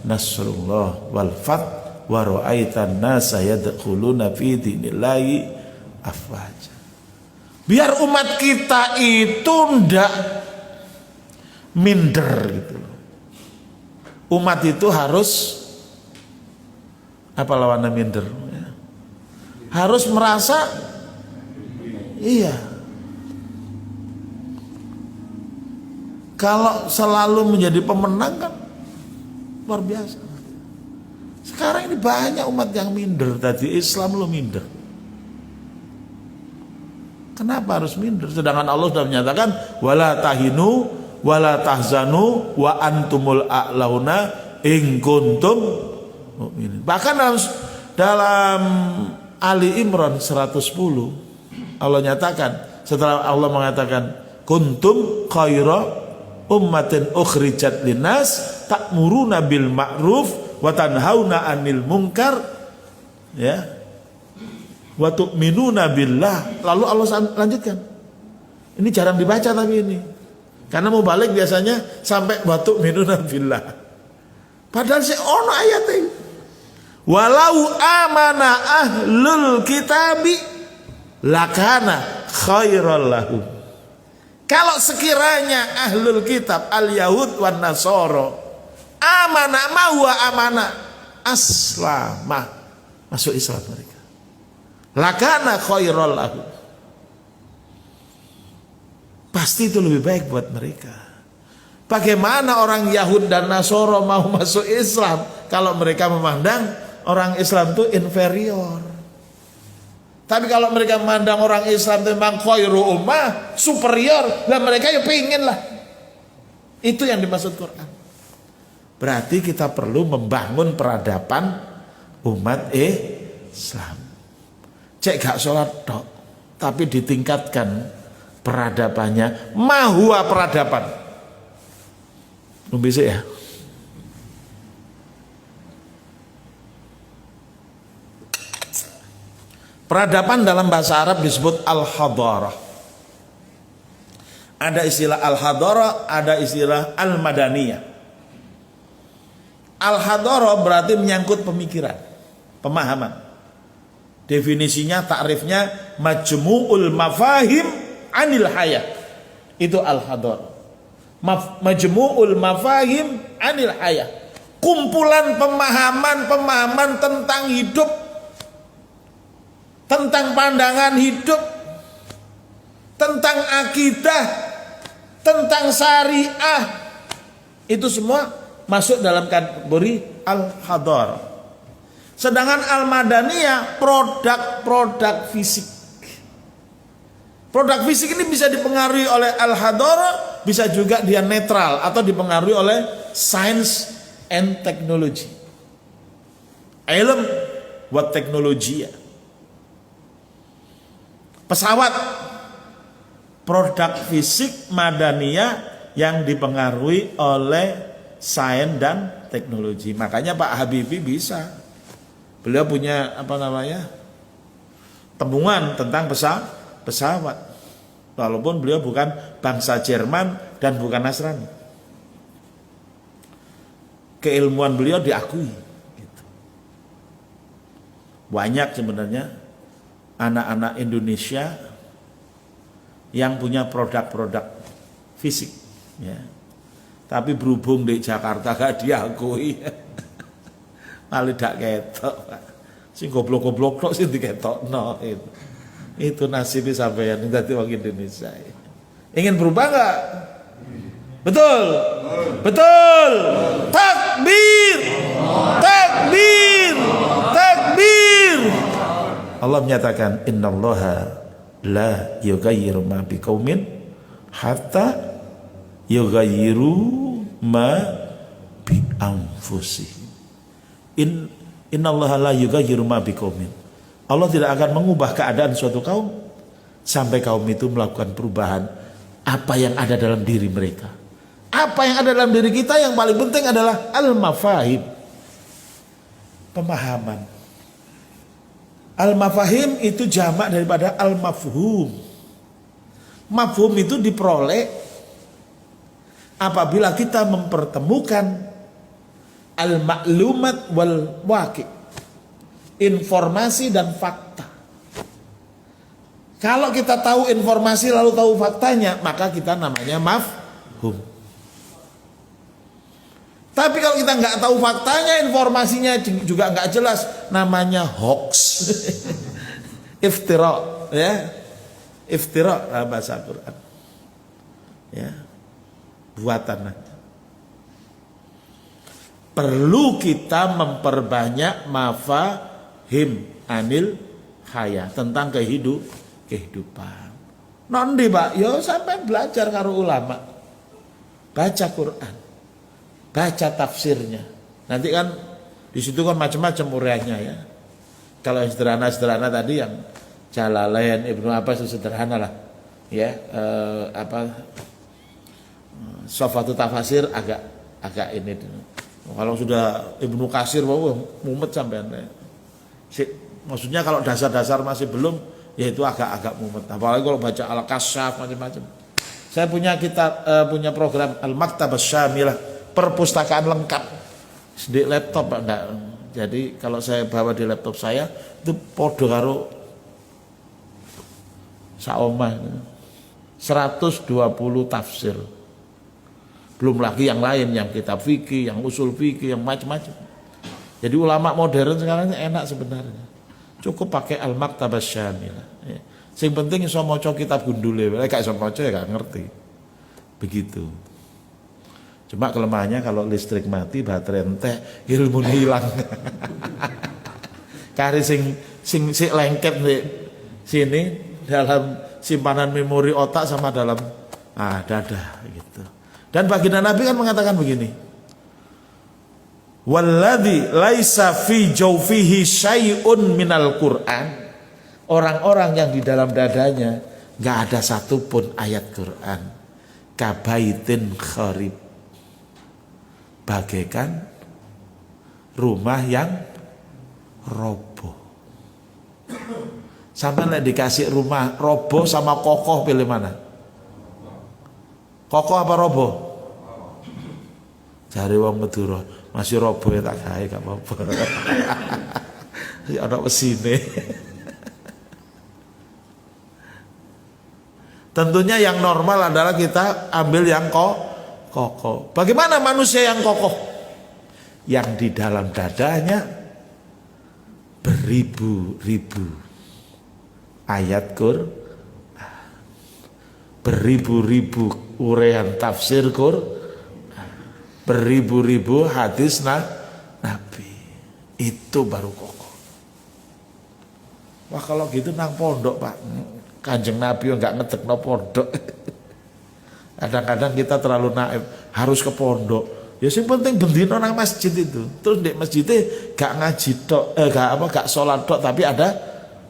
nasrullah wal fath wa ra'aitan nasa yadkhuluna fi dinillahi afwaja. Biar umat kita itu ndak minder gitu. Umat itu harus apa lawannya minder? Harus merasa iya. Kalau selalu menjadi pemenang kan luar biasa. Sekarang ini banyak umat yang minder. Tadi Islam lo minder. Kenapa harus minder? Sedangkan Allah sudah menyatakan wala tahinu wala tahzanu wa antumul a'launa in kuntum mu'minin. Bahkan dalam Ali Imran 110 Allah nyatakan, setelah Allah mengatakan kuntum khaira ummatin ukhrijat linnas ta'muruna bil ma'ruf wa tanhauna 'anil munkar, ya, wa tu'minuna billah. Lalu Allah lanjutkan, ini jarang dibaca tapi ini karena mau balik biasanya sampai wa tu'minuna billah, padahal si ono ayat ini walau amana ahlul kitabi lakana khairal lahum. Kalau sekiranya ahlul kitab al yahud wan nasoro amana mahwa amana aslama, masuk Islam mereka, lakana khairal lahum, pasti itu lebih baik buat mereka. Bagaimana orang Yahud dan Nasoro mau masuk Islam kalau mereka memandang orang Islam itu inferior? Tapi kalau mereka memandang orang Islam itu memang khairu ummah, superior, lah mereka ya pengen lah. Itu yang dimaksud Quran. Berarti kita perlu membangun peradaban umat Islam. Cek gak sholat dok, tapi ditingkatkan peradabannya. Mahua peradaban. Bisa ya. Peradaban dalam bahasa Arab disebut al-hadarah. Ada istilah al-hadarah, ada istilah al-madaniyah. Al-hadarah berarti menyangkut pemikiran, pemahaman. Definisinya, takrifnya majmu'ul mafahim anil hayat. Itu al-hadarah. Majmu'ul mafahim anil hayat. Kumpulan pemahaman-pemahaman tentang hidup, tentang pandangan hidup, tentang akidah, tentang syariah. Itu semua masuk dalam kategori al-hadarah. Sedangkan al-madaniyah produk-produk fisik. Produk fisik ini bisa dipengaruhi oleh al-hadarah, bisa juga dia netral atau dipengaruhi oleh science and technology. Ilm wa teknologi. Pesawat, produk fisik madaniyah yang dipengaruhi oleh sains dan teknologi. Makanya Pak Habibie bisa. Beliau punya temuan tentang pesawat. Walaupun beliau bukan bangsa Jerman dan bukan Nasrani. Keilmuan beliau diakui. Gitu. Banyak sebenarnya anak-anak Indonesia yang punya produk-produk fisik, ya. Tapi berhubung di Jakarta gak diakui, malah dak ketok, Pak. Sing goblok-goblok tok sing diketokno itu. Itu nasibnya sampeyan dadi wong Indonesia. Ingin berubah enggak? Betul. Betul. Takbir. Takbir. Takbir. Allah menyatakan innallaha la yughayyiru ma biqaumin hatta yughayyiru ma bi anfusihim. Innallaha la yughayyiru ma biqaumin. Allah tidak akan mengubah keadaan suatu kaum sampai kaum itu melakukan perubahan apa yang ada dalam diri mereka. Apa yang ada dalam diri kita yang paling penting adalah al-mafahim, pemahaman. Al-mafahim itu jamak daripada al-mafhum. Mafhum itu diperoleh apabila kita mempertemukan al-maklumat wal waqi', informasi dan fakta. Kalau kita tahu informasi lalu tahu faktanya, maka kita namanya mafhum. Tapi kalau kita nggak tahu faktanya, informasinya juga nggak jelas, namanya hoax. Iftira, ya. Iftira bahasa Quran. Ya. Buatan. Perlu kita memperbanyak mafahim anil haya, tentang kehidupan. Nondi Pak, yo sampai belajar karo ulama. Baca Quran. Baca tafsirnya. Nanti kan di situ kan macam-macam uraiannya ya. Kalau yang sederhana-sederhana tadi yang Jalalain, Ibnu Abbas itu sederhana lah. Ya, Sofatul Tafasir agak ini. Kalau sudah Ibnu Katsir wah mumet sampean. Maksudnya kalau dasar-dasar masih belum, ya itu agak mumet. Apalagi kalau baca Al-Kasyaf macam-macam. Saya punya punya program Al-Maktabah Syamilah, perpustakaan lengkap di laptop Pak, enggak. Jadi kalau saya bawa di laptop saya itu podo karo saomah 120 tafsir. Belum lagi yang lain, yang kitab fikih, yang usul fikih, yang macam-macam. Jadi ulama modern sekarang enak sebenarnya. Cukup pakai Al-Maktabah Syamilah. Ya. Sing penting iso maca kitab gundule, lek gak iso maca ya gak ngerti. Begitu. Cuma kelemahannya kalau listrik mati, baterai entek, ilmu hilang. Kari sing lengket di sini dalam simpanan memori otak sama dalam dada gitu. Dan baginda Nabi kan mengatakan begini. Walladzi laisa fi jawfihi syai'un minal Qur'an. Orang-orang yang di dalam dadanya enggak ada satupun ayat Quran. Kabaitin kharib. Bagaikan rumah yang roboh. Sampai lek dikasih rumah roboh sama kokoh, pilih mana? Kokoh apa roboh? Cari wong Madura, masih roboh ya tak gawe gak apa-apa. Ya ana mesine. Tentunya yang normal adalah kita ambil yang kokoh. Bagaimana manusia yang kokoh? Yang di dalam dadanya beribu-ribu ayat Quran, beribu-ribu uraian tafsir Quran, beribu-ribu hadis Nabi. Itu baru kokoh. Wah kalau gitu nang pondok Pak, Kanjeng Nabi enggak ngedekno pondok. Kadang-kadang kita terlalu naif, harus ke pondok. Ya sing penting bendino nang masjid itu. Terus di masjidnya gak ngaji tok, gak sholat tok, tapi ada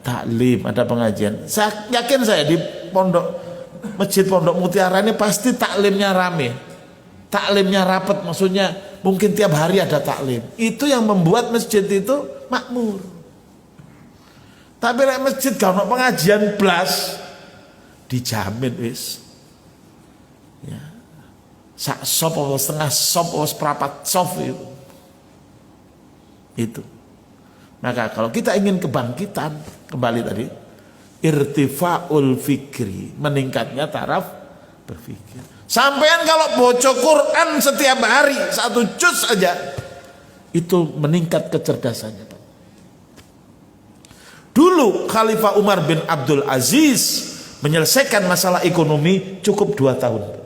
taklim, ada pengajian. Saya yakin saya di masjid Pondok Mutiara ini pasti taklimnya rame. Taklimnya rapat, maksudnya mungkin tiap hari ada taklim. Itu yang membuat masjid itu makmur. Tapi lek masjid gak ono pengajian blas, dijamin wis. Ya. Sak sop atau setengah sop atau seperempat sop itu. Maka kalau kita ingin kebangkitan, kembali tadi, irtifaul fikri, meningkatnya taraf berpikir. Sampean kalau baca Quran setiap hari 1 juz aja, itu meningkat kecerdasannya. Dulu Khalifah Umar bin Abdul Aziz menyelesaikan masalah ekonomi cukup 2 tahun.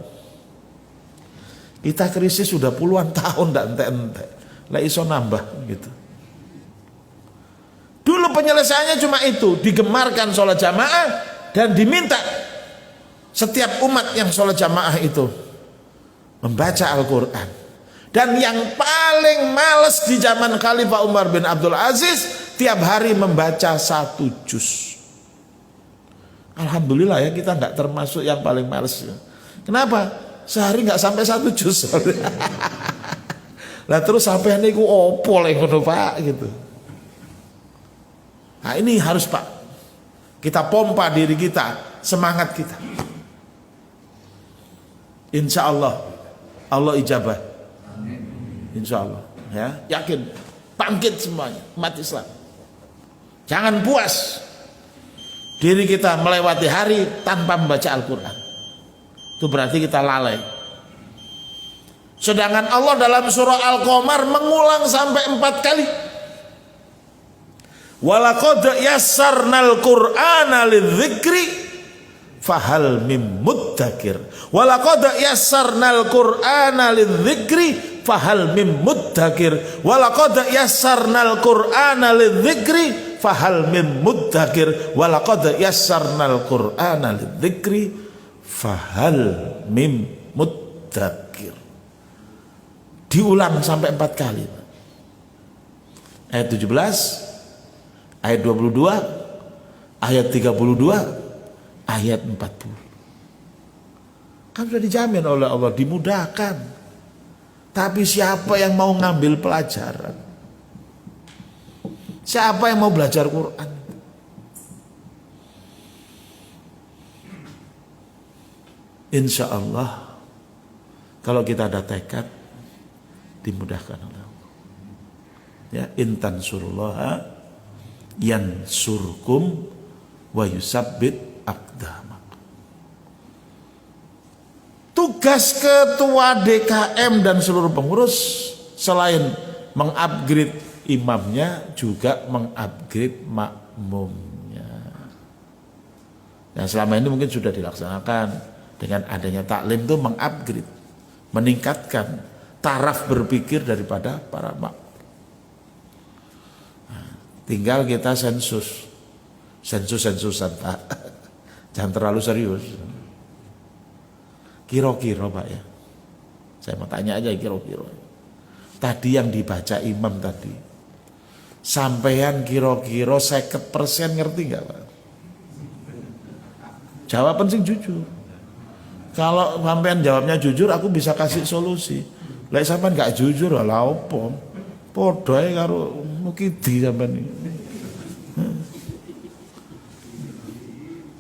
Kita krisis sudah puluhan tahun ndak entek-entek. Lah iso nambah gitu. Dulu penyelesaiannya cuma itu, digemarkan sholat jamaah dan diminta setiap umat yang sholat jamaah itu membaca Al-Quran. Dan yang paling males di zaman Khalifah Umar bin Abdul Aziz tiap hari membaca 1 juz. Alhamdulillah ya, kita nggak termasuk yang paling males. Kenapa? Sehari nggak sampai 1 juz. Lah terus sampai niku opo lek ngono Pak gitu. Nah, ini harus Pak, kita pompa diri kita, semangat kita. Insya Allah, Allah ijabah. Insya Allah, ya, yakin, bangkit semuanya umat Islam. Jangan puas diri kita melewati hari tanpa membaca Al-Quran. Itu berarti kita lalai. Sedangkan Allah dalam surah Al-Qamar mengulang sampai 4 kali. Walaqad yassarnal Qur'ana lidzikri fahal mim muddakir. Walaqad yassarnal Qur'ana lidzikri fahal mim muddakir. Walaqad yassarnal Qur'ana lidzikri fahal mim muddakir. Walaqad yassarnal Qur'ana lidzikri fahal mim muddakir. Diulang sampai 4 kali. Ayat 17, ayat 22, ayat 32, ayat 40. Kan sudah dijamin oleh Allah, dimudahkan. Tapi siapa yang mau ngambil pelajaran? Siapa yang mau belajar Quran? Insya Allah, kalau kita ada tekad, dimudahkan oleh Allah. Ya, intan surullaha yansurkum wa yusabbit aqdamak. Tugas ketua DKM dan seluruh pengurus selain mengupgrade imamnya juga mengupgrade makmumnya. Nah, selama ini mungkin sudah dilaksanakan dengan adanya taklim itu mengupgrade, meningkatkan taraf berpikir daripada para makmum. Tinggal kita sensusan Pak. Jangan terlalu serius. Kira-kira Pak ya, saya mau tanya aja kira-kira. Tadi yang dibaca imam tadi, sampean kira-kira 50% ngerti nggak Pak? Jawaban sing jujur. Kalau sampean jawabnya jujur, aku bisa kasih solusi. Lek sampean nggak jujur, lah opo? Padha ae karo mukidi sampean iki.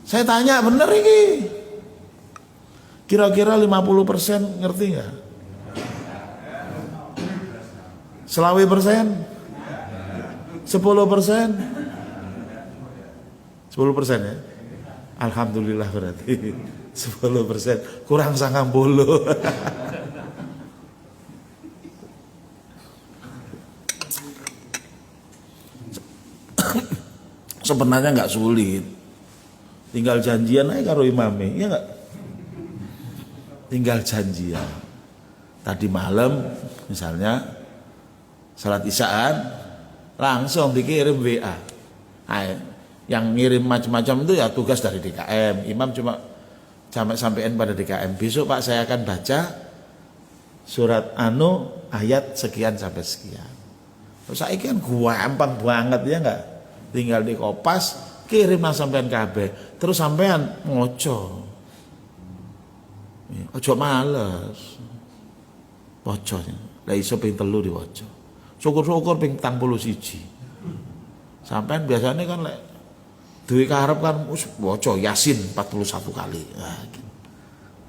Saya tanya bener ini. Kira-kira 50% ngerti nggak? 10%? 10%? 10% ya? Alhamdulillah berarti 10%, kurang 90. Sebenarnya nggak sulit, tinggal janjian aja karo imame, ya nggak? Tinggal janjian. Tadi malam misalnya salat isyaan langsung dikirim WA. Nah, yang ngirim macam-macam itu ya tugas dari DKM. Imam cuma sampaikan pada DKM. Besok Pak saya akan baca surat ayat sekian sampai sekian. Terus saya kan gampang banget ya nggak? Tinggal dikopas, kirim lah sampean kabeh. Terus sampean ngoco. Ojo males. Waca. Lah iso ping 3 diwaca. Syukur-syukur ping 81. Sampean biasanya kan lek duwe karep kan waca Yasin 41 kali.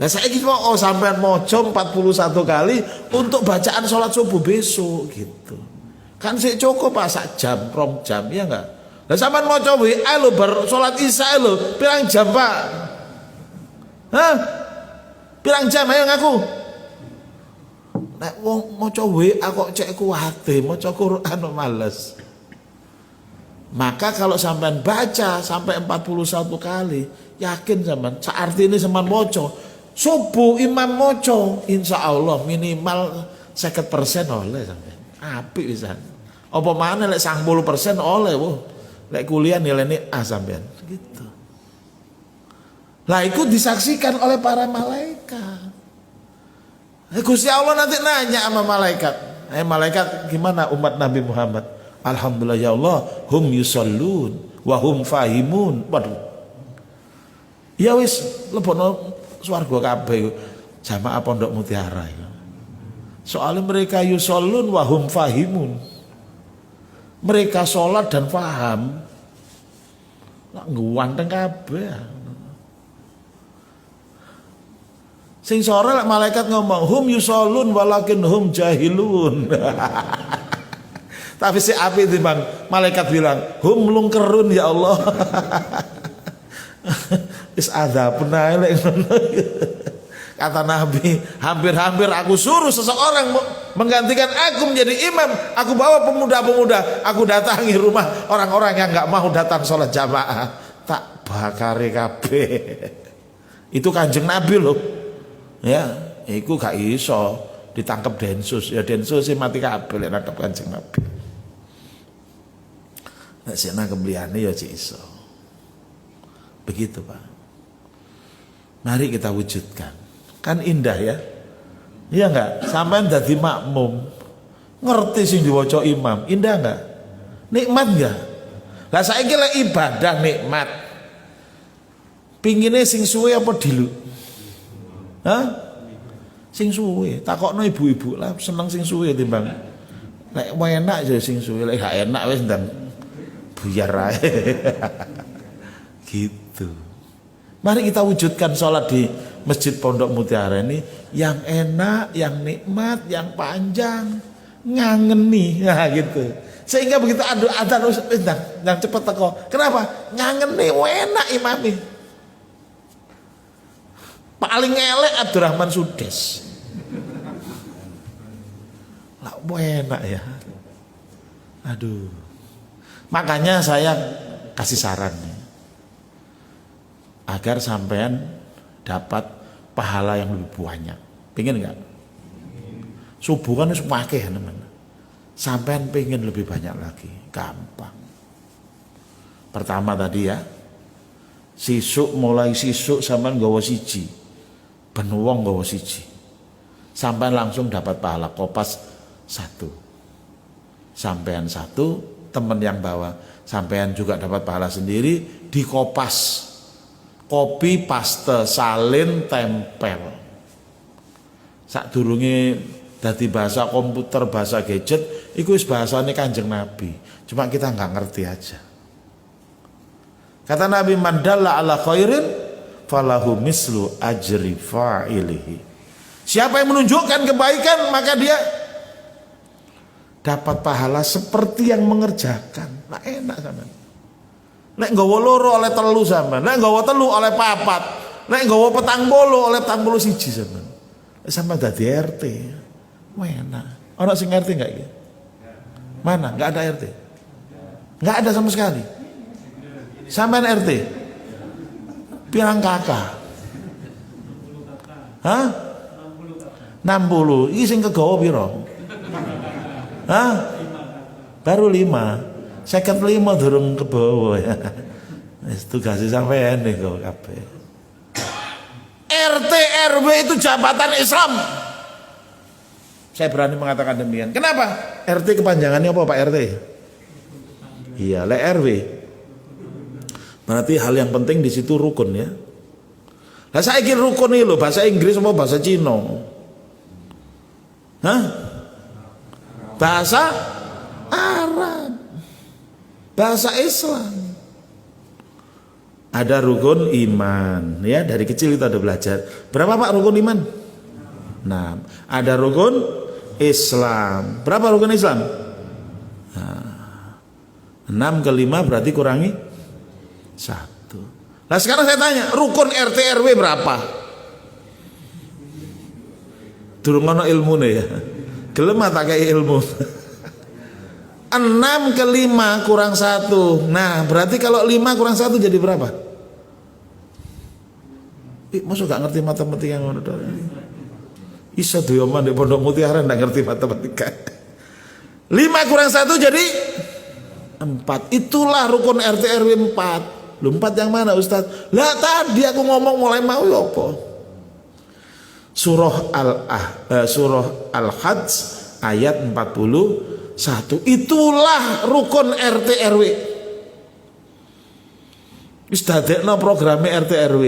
Nah saiki kok sampean maca 41 kali untuk bacaan sholat subuh besok gitu. Kan sik cukup Pak sak jam, 2 jam ya enggak? Lah sampean maca WA lho bar salat Isya lho, pirang jam Pak? Hah? Pirang jam ayo ngaku? Nek wong maca WA kok cek kuwate, maca Quran kok males. Maka kalau sampean baca sampai 41 kali, yakin sampean, artine sampean maca subuh imam maca, insyaallah minimal 50% oleh sampean. Apik pisan. Apa maneh lek 90% oleh, lek kuliah nilainya A sampean gitu. Lah itu disaksikan oleh para malaikat. Gusti Allah nanti nanya sama malaikat. Malaikat gimana umat Nabi Muhammad? Alhamdulillah ya Allah, hum yusallun wa hum fahimun. Waduh. Ya wis lebono swarga kabeh jamaah Pondok Mutiara ya. Soalnya mereka yusallun wa hum fahimun. Mereka sholat dan faham Ngguanteng kabeh. Sing sore lek malaikat ngomong hum yusallun walakin hum jahilun. Tapi si api timbang malaikat bilang hum lungkerun ya Allah. Wis azab ae lek ngono. Kata Nabi, hampir-hampir aku suruh seseorang menggantikan aku menjadi imam. Aku bawa pemuda-pemuda, aku datangi rumah orang-orang yang nggak mau datang sholat jamaah. Tak bakari kabeh. Itu Kanjeng Nabi loh. Ya, iku gak iso ditangkap Densus. Ya Densus sih mati kabeh lek nangkep Kanjeng Nabi. Nek sik nangkep liyane ya cik iso. Begitu, Pak. Mari kita wujudkan. Kan indah ya. Iya enggak? Sampean dadi makmum. Ngerti sing diwaca imam, indah enggak? Nikmat enggak? Lah saiki lek ibadah nikmat. Pingine sing suwe apa dilu? Hah? Sing suwe. Takokno ibu-ibu lah seneng sing suwe timbang. Lek enak ya sing suwe, lek gak enak wis ndang buyar ae. Gitu. Mari kita wujudkan sholat di Masjid Pondok Mutiara ini yang enak, yang nikmat, yang panjang, ngangeni, nah gitu. Sehingga begitu adzan yang cepat teko. Kenapa? Ngangeni, enak imami. Paling elek Abdurrahman Sudes. Lah enak ya. Aduh. Makanya saya kasih saran nih. Agar sampean dapat pahala yang lebih banyak. Pengen nggak? Subuh kan harus pakai teman. Sampean pengen lebih banyak lagi, gampang. Pertama tadi ya, mulai sisuk sampean nggawa siji, ben wong nggawa siji. Sampean langsung dapat pahala kopas 1. Sampean 1, teman yang bawa, sampean juga dapat pahala sendiri di kopas. Kopi, paste, salin, tempel. Sadurunge dadi bahasa komputer, bahasa gadget, iku wis bahasane Kanjeng Nabi. Cuma kita nggak ngerti aja. Kata Nabi, man dalla ala khairin falahu mislu ajri fa'ilihi. Siapa yang menunjukkan kebaikan, maka dia dapat pahala seperti yang mengerjakan. Nah, enak sama. Nek nggawa loro oleh telu sampean, nek nggawa telu oleh papat, nek nggawa petang bolo oleh petang bolo siji sampean. Sampean dadi RT. Enak. Ana sing RT enggak iki? Mana? Enggak ada RT. Enggak ada sama sekali. Sampean RT. Pirang kakak? Hah? 60. Iki sing kegawa pira? Hah? Baru 5. 55 durung ke bawah ya. Wis tugase sampean niku kabeh. RT RW itu jabatan Islam. Saya berani mengatakan demikian. Kenapa? RT kepanjangannya apa Pak RT? Iya, lek RW. Berarti hal yang penting di situ rukun ya. Lah saiki rukun iki lho bahasa Inggris apa bahasa Cina? Hah? Bahasa Arab. Bahasa Islam. Ada rukun iman ya, dari kecil kita udah belajar. Berapa Pak rukun iman? 6. Ada rukun Islam. Berapa rukun Islam? 6 ke 5 berarti kurangi 1. Nah sekarang saya tanya, rukun RT RW berapa? Durung ono ilmune ya. Gelem tak kei ilmu. 6 ke 5 kurang 1. Nah berarti kalau 5 kurang 1 jadi berapa? Masuk gak ngerti matematika yang ngono. Isa doyoman di Pondok Mutiara gak ngerti matematika. 5 kurang 1 jadi 4. Itulah rukun RT RW 4. Lu 4 yang mana Ustadz? Lah tadi aku ngomong mulai mau apa? Surah Al-Hajj ayat 41. Itulah rukun RT RW. Wis dadekno programe RT RW.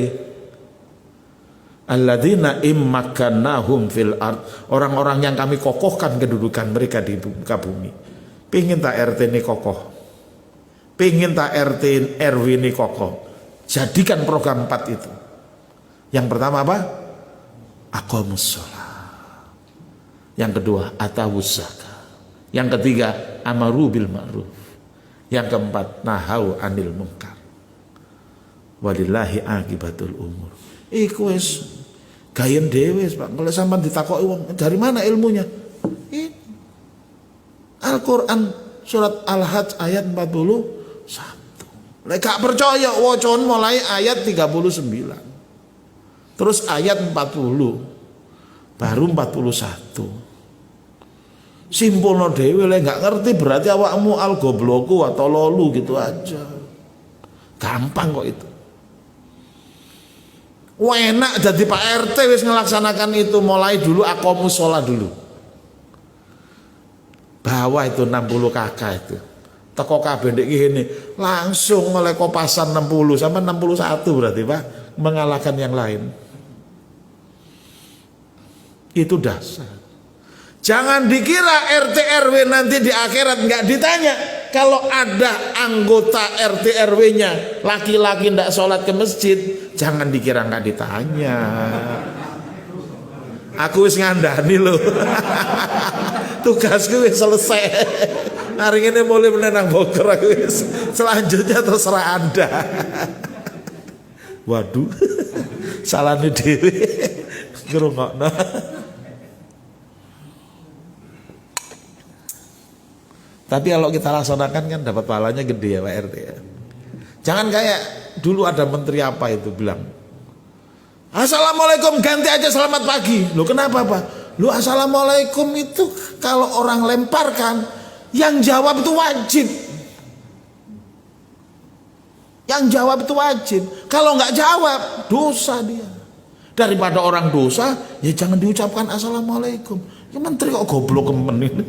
Alladzina immakannahum fil ard. Orang-orang yang kami kokohkan kedudukan mereka di muka bumi. Pingin tak RT ini kokoh? Pengen tak RT RW ini kokoh, jadikan program 4 itu. Yang pertama apa? Aqamus sholat. Yang kedua atawus zakah. Yang ketiga amaru bil ma'ruf. Yang keempat nahau anil munkar. Walillahi akibatul umur. Iku wis gayen dhewe Pak. Kalau sampean ditakoki wong, dari mana ilmunya? Ini Al-Qur'an surat Al-Hajj ayat 41. Lek gak percaya wacon mulai ayat 39. Terus ayat 40. Baru 41. Simpulno dhewe lek gak ngerti berarti awakmu al-gobloku atau lolu gitu aja. Gampang kok itu. Enak jadi Pak RT wis ngelaksanakan itu, mulai dulu aqamus sholat dulu. Bawa itu 60 kakak itu. Teko kabeh ndek kene langsung oleh kopasan 60 sampai 61 berarti Pak, mengalahkan yang lain. Itu dasar. Jangan dikira RT RW nanti di akhirat nggak ditanya. Kalau ada anggota RT RW-nya laki-laki ndak sholat ke masjid, jangan dikira nggak ditanya. Aku wis ngandani loh. Tugasku wis selesai. Hari ini mulai menenang Bogor aku wis. Selanjutnya terserah Anda. Waduh. Salahnya dewe. Ngrungokno. Tapi kalau kita laksanakan kan dapat pahalanya gede ya Pak RT ya. Jangan kayak dulu ada menteri apa itu bilang, Assalamualaikum ganti aja selamat pagi. Loh kenapa Pak? Loh Assalamualaikum itu kalau orang lemparkan, yang jawab itu wajib. Yang jawab itu wajib. Kalau nggak jawab dosa dia. Daripada orang dosa, ya jangan diucapkan Assalamualaikum. Ya menteri kok goblok kemen ini.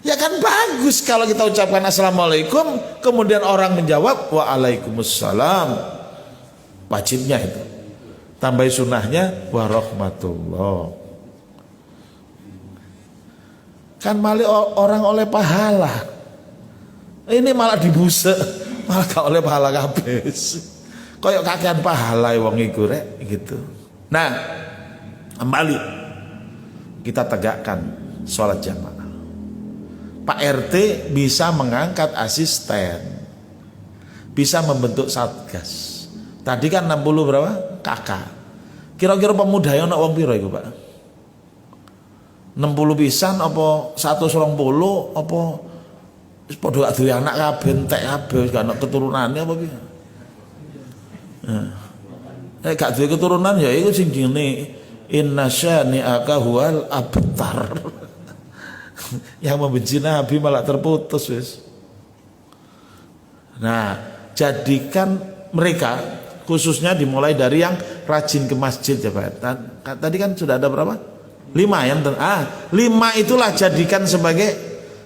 Ya kan bagus kalau kita ucapkan Assalamualaikum, kemudian orang menjawab Waalaikumsalam. Wajibnya itu. Tambah sunnahnya warahmatullah. Kan malah orang oleh pahala. Ini malah dibusek, malah gak oleh pahala kabeh. Koyok kakean pahala wong iku rek gitu. Nah, kembali kita tegakkan sholat jamaah. Pak RT bisa mengangkat asisten, bisa membentuk satgas. Tadi kan 60 berapa? Kakak. Kira-kira pemuda yang nak wong piro iku Pak? 60 pisan apa 120 apa wis padha duwe anak kabeh entek kabeh gak ana keturunane apa piye? Nek gak duwe keturunan ya iku sing jenenge inna syani'aka huwal abtar. Yang membenci Nabi malah terputus wis. Nah, jadikan mereka khususnya dimulai dari yang rajin ke masjid ya Pak. Tadi kan sudah ada berapa? 5 ya. 5 itulah jadikan sebagai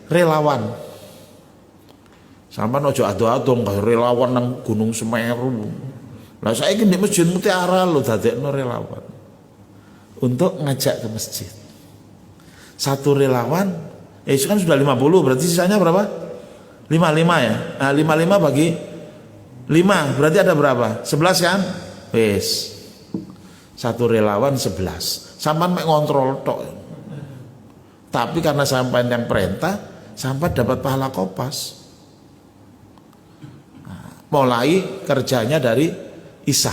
relawan. Sampai ojo ado-ado kayak relawan nang Gunung Semeru. Lah saiki di Masjid Mutiara lho dadekno relawan. Untuk ngajak ke masjid. Satu relawan, itu kan sudah 50, berarti sisanya berapa? 55 ya. Nah, 55 bagi 5, berarti ada berapa? 11 kan? Wes. Satu relawan 11. Sampai mek ngontrol tok. Tapi karena sampai yang perintah, sampai dapat pahala kopas. Nah, mulai kerjanya dari Isa.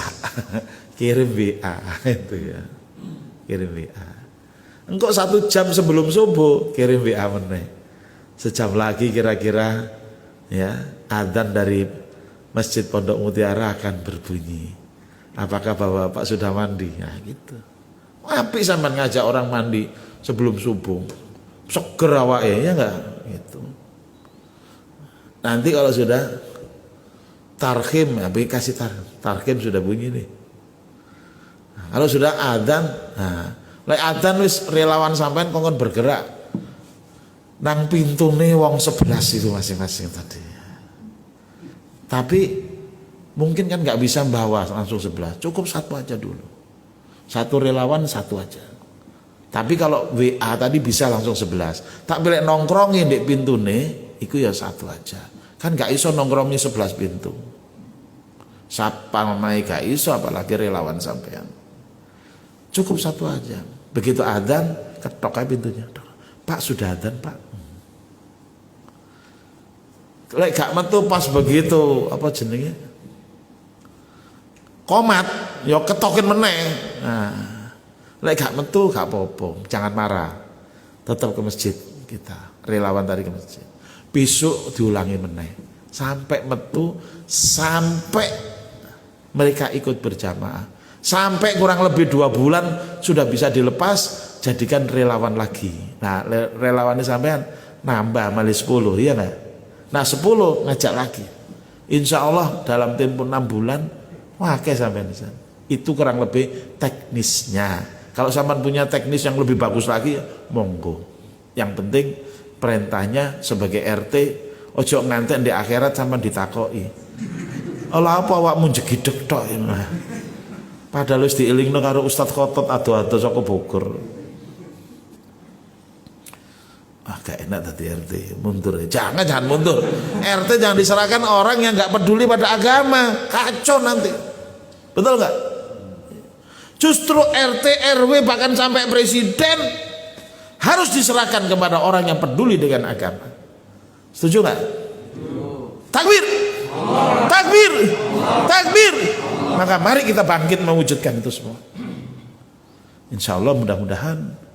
Kirim WA itu ya. Kirim WA. Engkau 1 jam sebelum subuh kirim WA meneh. Sejam lagi kira-kira ya adzan dari Masjid Pondok Mutiara akan berbunyi. Apakah Bapak sudah mandi? Nah gitu. Apik sampean ngajak orang mandi sebelum subuh. Seger awake ya enggak gitu. Nanti kalau sudah tarhim, aplikasi tarhim sudah bunyi nih. Nah, kalau sudah adzan, nah lek adzan wis relawan sampean kongkon bergerak nang pintune wong 11 itu masing-masing tadi. Tapi mungkin kan nggak bisa bawa langsung 11, cukup 1 aja dulu. 1 relawan 1 aja. Tapi kalau WA tadi bisa langsung 11. Tak boleh nongkrongin di pintune, itu ya 1 aja. Kan gak iso nongkrongnya 11 pintu. Sapa namanya gak iso, apalagi relawan sampean. Cukup satu aja. Begitu adzan, ketok aja pintunya. Pak sudah adzan Pak. Lek gak metu pas begitu apa jenenge? Komat, yo ketokin meneh. Nah, lek gak metu gak apa-apa, jangan marah. Tetap ke masjid kita, relawan tadi ke masjid. Besok diulangi meneh. Sampai metu, sampai mereka ikut berjamaah. Sampai kurang lebih 2 bulan sudah bisa dilepas, jadikan relawan lagi. Nah, relawannya sampean nambah mali 10, iya enggak? Nah 10 ngajak lagi. Insya Allah dalam tempo 6 bulan wakai sampean. Itu kurang lebih teknisnya. Kalau sampean punya teknis yang lebih bagus lagi, monggo. Yang penting perintahnya sebagai RT, ojo ngantek di akhirat sampean ditakoki. Allah apa awakmu jegideg tok ini. Padahal wis dielingno karo Ustaz Khotot ado-ado saka Bogor. Gak enak tadi RT, mundur ya. Jangan mundur. RT jangan diserahkan orang yang gak peduli pada agama, kacau nanti. Betul gak? Justru RT, RW bahkan sampai presiden harus diserahkan kepada orang yang peduli dengan agama. Setuju gak? Takbir, takbir, takbir. Maka mari kita bangkit mewujudkan itu semua. Insya Allah mudah-mudahan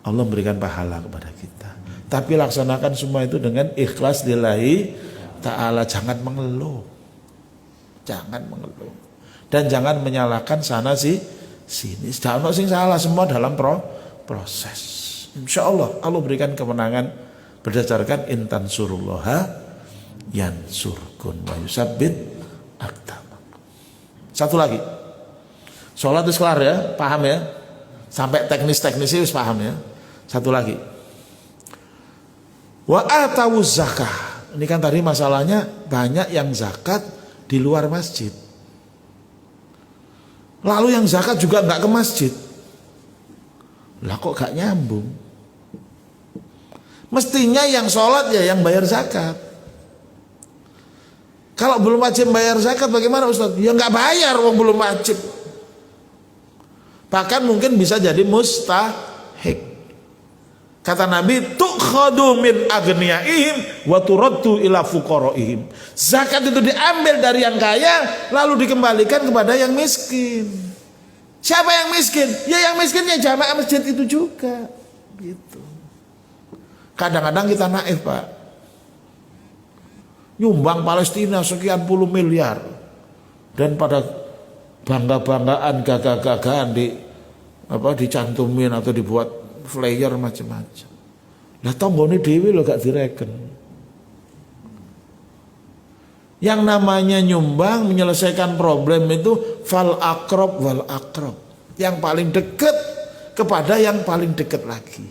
Allah memberikan pahala kepada kita. Tapi laksanakan semua itu dengan ikhlas lillahi ta'ala. Jangan mengeluh. Jangan mengeluh. Dan jangan menyalahkan sana sini. Jangan sing salah, semua dalam proses. Insya Allah Allah berikan kemenangan berdasarkan intan surullaha yansurkun wa yusabbit aqdamakum. Satu lagi. Sholat itu kelar ya, paham ya? Sampai teknis-teknisnya harus paham ya. Satu lagi. Wa atawuz zakah. Ini kan tadi masalahnya banyak yang zakat di luar masjid. Lalu yang zakat juga nggak ke masjid. Lah kok gak nyambung? Mestinya yang sholat ya yang bayar zakat. Kalau belum wajib bayar zakat bagaimana Ustaz? Ya nggak bayar, wong belum wajib. Bahkan mungkin bisa jadi mustahik. Kata Nabi, tukhadu min agniyaihim wa turaddu ila fuqaraihim. Zakat itu diambil dari yang kaya lalu dikembalikan kepada yang miskin. Siapa yang miskin? Ya yang miskinnya jamaah masjid itu juga. Gitu. Kadang-kadang kita naif, Pak. Nyumbang Palestina sekian puluh miliar. Dan pada bangga-banggaan, gagah-gagahan dicantumin atau dibuat flyer macam-macam. Lah tonggone dhewe lho gak direken. Yang namanya nyumbang menyelesaikan problem itu fal akrab wal akrab. Yang paling dekat kepada yang paling dekat lagi.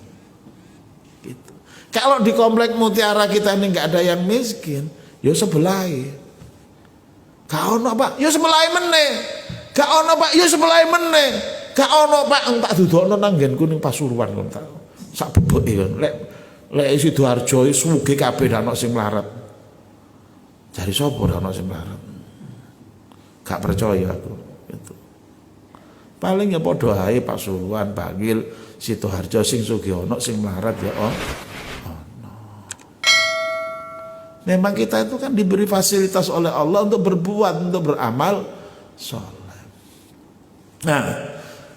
Gitu. Kalau di komplek Mutiara kita ini nggak ada yang miskin, ya sebelah. Gak ono Pak, ya sebelah meneh. Gak ono Pak, ya sebelah meneh. Gak ono Pak, tak dudukno nang nggenku ning Pasuruan ngono ta. Sak bebeke kon. Lek Sidoarjo sugih kabeh ana sing mlarat. Jare sapa ana sing mlarat? Gak percaya aku. Gitu. Paling ya padha ae Pasuruan, Bangil, Sidoarjo sing sugih ana sing mlarat ya ono. Memang kita itu kan diberi fasilitas oleh Allah untuk berbuat, untuk beramal soleh. Nah,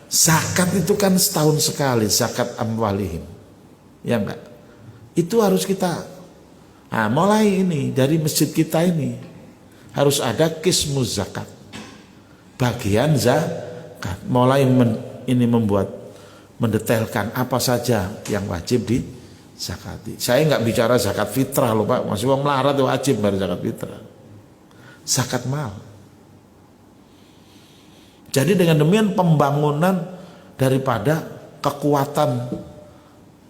zakat itu kan setahun sekali, zakat amwalihim. Ya enggak? Itu harus kita mulai ini dari masjid kita ini harus ada kismu zakat. Bagian zakat. Mulai ini membuat mendetailkan apa saja yang wajib di zakati. Saya nggak bicara zakat fitrah loh Pak. Masih orang melarat wajib bayar zakat fitrah. Zakat mal. Jadi dengan demikian pembangunan daripada kekuatan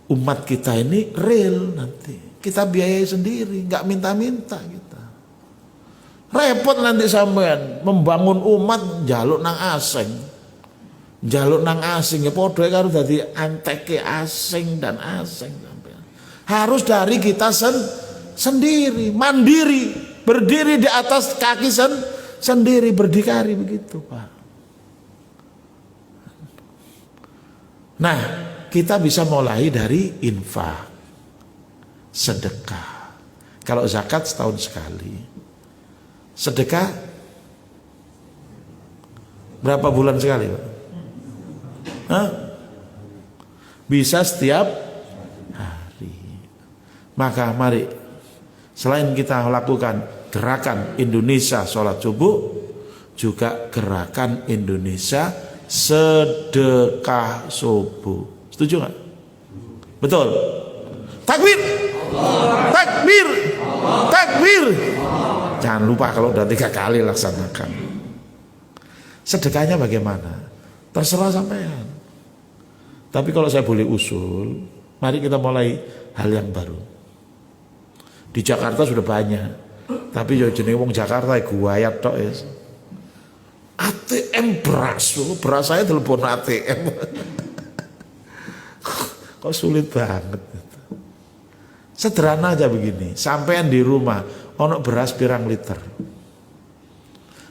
umat kita ini real nanti. Kita biayai sendiri, nggak minta-minta kita. Repot nanti sampean membangun umat jaluk nang asing. Jaluk nang asing ya podo karo dadi anteke asing dan asing sampean. Harus dari kita sendiri, mandiri, berdiri di atas kaki sendiri, berdikari begitu, Pak. Nah, kita bisa mulai dari infak, sedekah. Kalau zakat setahun sekali, sedekah berapa bulan sekali, Pak? Hah? Bisa setiap hari. Maka mari, selain kita lakukan gerakan Indonesia sholat subuh, juga gerakan Indonesia sedekah subuh. Setuju nggak? Betul. Takbir, takbir, takbir. Jangan lupa kalau udah 3 kali laksanakan. Sedekahnya bagaimana? Terserah sampean. Tapi kalau saya boleh usul, mari kita mulai hal yang baru. Di Jakarta sudah banyak, tapi yo jenenge wong Jakarta guayat tok ya. ATM beras saya telepon ATM. Kok sulit banget. Sederhana aja begini, sampean di rumah ono beras pirang liter.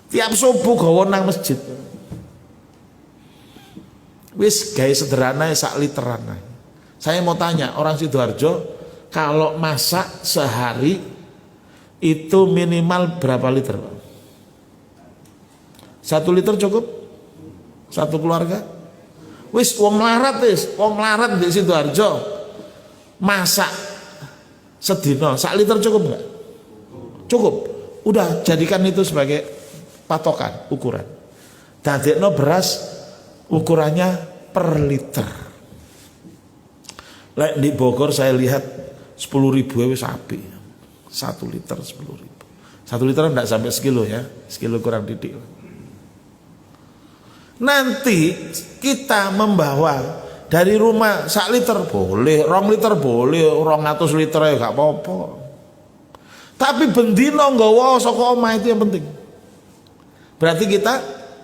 Tiap subuh gawa nang masjid. Wis gawe sederhana sak literan. Saya mau tanya, orang Sidoarjo kalau masak sehari itu minimal berapa liter, Pak? 1 liter cukup? 1 keluarga? Wis wong melarat di Sidoarjo masak sedina 1 liter cukup enggak? Cukup. Udah jadikan itu sebagai patokan, ukuran. Dadekno beras ukurannya per liter. Lek di Bogor saya lihat 10.000 wis apik. 1 liter 10.000. 1 liter enggak sampai sekilo ya, sekilo kurang titik. Nanti kita membawa dari rumah 1 liter boleh, 2 liter boleh, 200 liter ya gak apa-apa. Tapi bendino nggawa saka omah itu yang penting. Berarti kita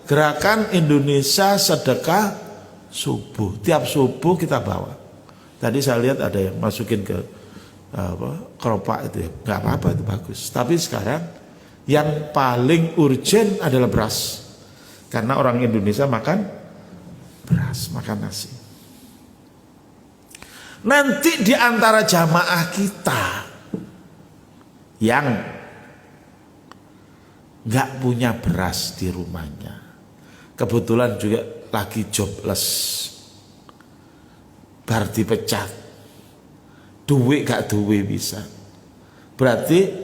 gerakan Indonesia sedekah subuh. Tiap subuh kita bawa. Tadi saya lihat ada yang masukin ke keropak itu ya. Gak apa-apa, itu bagus. Tapi sekarang yang paling urgent adalah beras. Karena orang Indonesia makan beras, makan nasi. Nanti di antara jamaah kita yang nggak punya beras di rumahnya, kebetulan juga lagi jobless, bar dipecat, duit gak duit bisa, berarti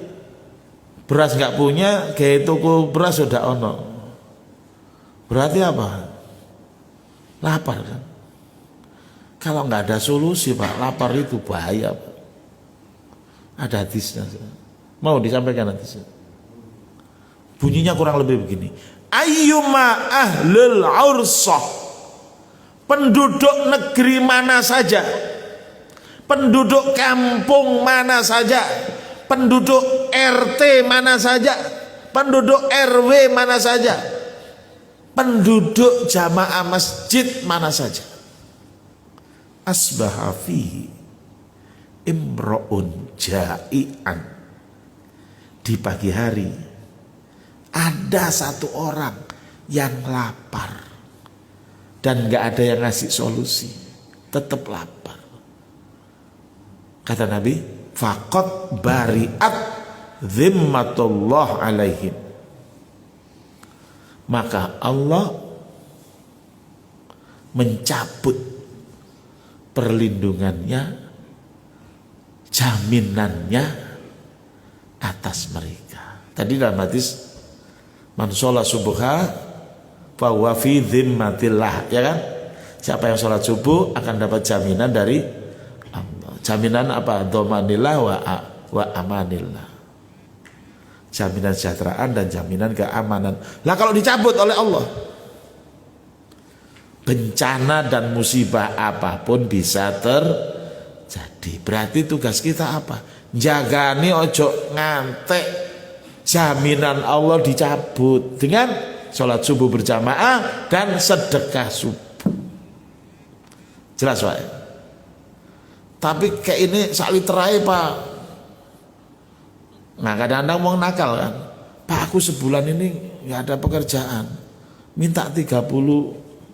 beras nggak punya, kayak toko beras sudah ono. Berarti apa? Lapar kan? Kalau nggak ada solusi, Pak, lapar itu bahaya, Pak. Ada hadisnya. Mau disampaikan hadisnya. Bunyinya kurang lebih begini. Ayyuma ahlul ursah, penduduk negeri mana saja, penduduk kampung mana saja, penduduk RT mana saja, penduduk RW mana saja, penduduk jamaah masjid mana saja, asbaha fihi imro'un ja'ian, di pagi hari ada satu orang yang lapar dan gak ada yang ngasih solusi, tetap lapar. Kata Nabi, faqad bari'at zimmatullah alaihim, maka Allah mencabut perlindungannya, jaminannya atas mereka. Tadi dalam hadis, man sholat subha fahuwa fi dhimmatillah, ya kan? Siapa yang sholat subuh akan dapat jaminan dari Allah. Jaminan apa? Dhamanillah wa amanillah. Jaminan kesejahteraan dan jaminan keamanan. Lah kalau dicabut oleh Allah, bencana dan musibah apapun bisa terjadi. Berarti tugas kita apa? Jagani ojo ngantek jaminan Allah dicabut dengan sholat subuh berjamaah dan sedekah subuh. Jelas, Pak? Tapi kayak ini sak literai, Pak. Nah kadang-kadang mau nakal kan, Pak aku sebulan ini nggak ada pekerjaan, minta 30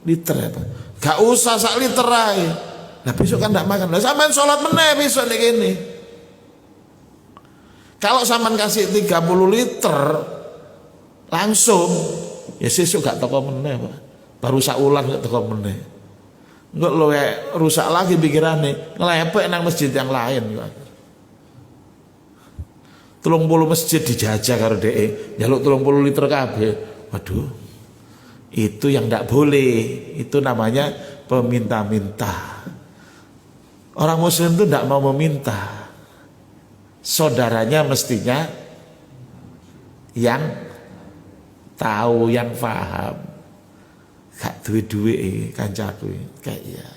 liter ya Pak. Gak usah 1 liter aja. Nah besok kan nggak makan. Lah sampean sholat meneh besok nih gini. Kalau sampean kasih 30 liter langsung, ya sesuk gak toko meneh Pak. Baru saulan gak toko meneh. Enggak lo rusak lagi pikirannya, ngelepek nang masjid yang lain Pak. 30 masjid dijajah karo DE, njaluk 30 liter kabeh. Waduh. Itu yang tidak boleh. Itu namanya peminta-minta. Orang muslim itu tidak mau meminta. Saudaranya mestinya yang tahu, yang paham. Gak duwe-duwe kancaku kayak ya.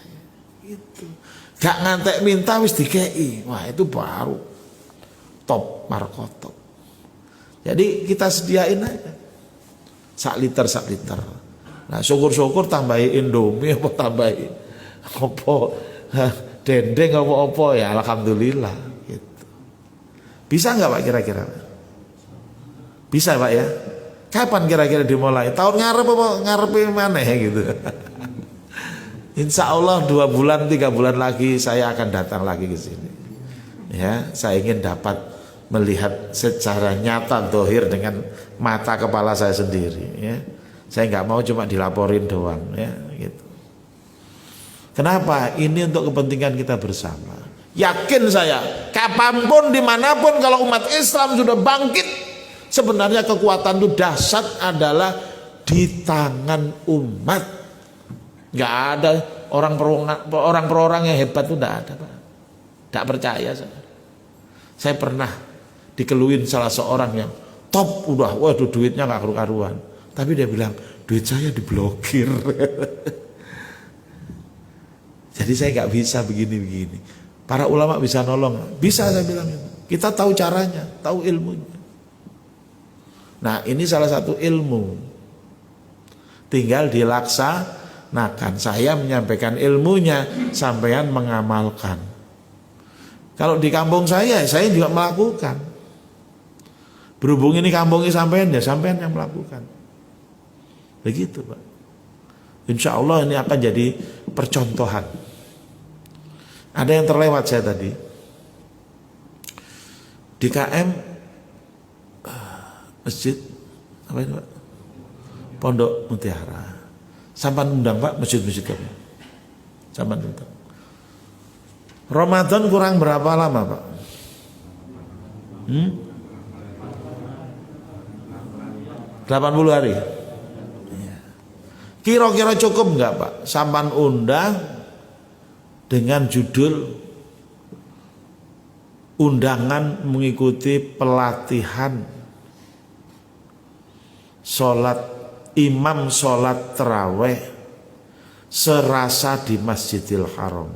Itu. Gak ngantek minta wis dikei. Wah, itu baru top markotop. Jadi kita sediain aja 1 liter. Nah syukur-syukur tambahi Indomie apa tambahi apa dendeng apa ya alhamdulillah gitu. Bisa nggak Pak kira-kira? Bisa Pak ya? Kapan kira-kira dimulai? Tahun ngarep apa ngarepe mana ya gitu? Insya Allah 2 bulan 3 bulan lagi saya akan datang lagi ke sini. Ya, saya ingin dapat melihat secara nyata dohir dengan mata kepala saya sendiri. Ya, saya nggak mau cuma dilaporin doang. Ya, gitu. Kenapa? Ini untuk kepentingan kita bersama. Yakin saya, kapanpun dimanapun kalau umat Islam sudah bangkit, sebenarnya kekuatan itu dahsyat adalah di tangan umat. Nggak ada orang per orang yang hebat itu nggak ada Pak. Nggak percaya saya. Saya pernah dikeluhin salah seorang yang top udah, waduh duitnya nggak karu-karuan. Tapi dia bilang duit saya diblokir. Jadi saya nggak bisa begini-begini. Para ulama bisa nolong, bisa saya bilang. Kita tahu caranya, tahu ilmunya. Nah ini salah satu ilmu. Tinggal dilaksanakan. Saya menyampaikan ilmunya, sampean mengamalkan. Kalau di kampung saya juga melakukan. Berhubung ini kampungnya sampean, ya sampean yang melakukan. Begitu Pak. Insya Allah ini akan jadi percontohan. Ada yang terlewat saya tadi. Di KM masjid apa itu Pak? Pondok Mutiara. Sampan undang Pak masjid-masjid kami. Sampan undang. Ramadan kurang berapa lama Pak? 80 hari. Kira-kira cukup enggak Pak? Sampan undang dengan judul undangan mengikuti pelatihan imam sholat terawih serasa di Masjidil Haram.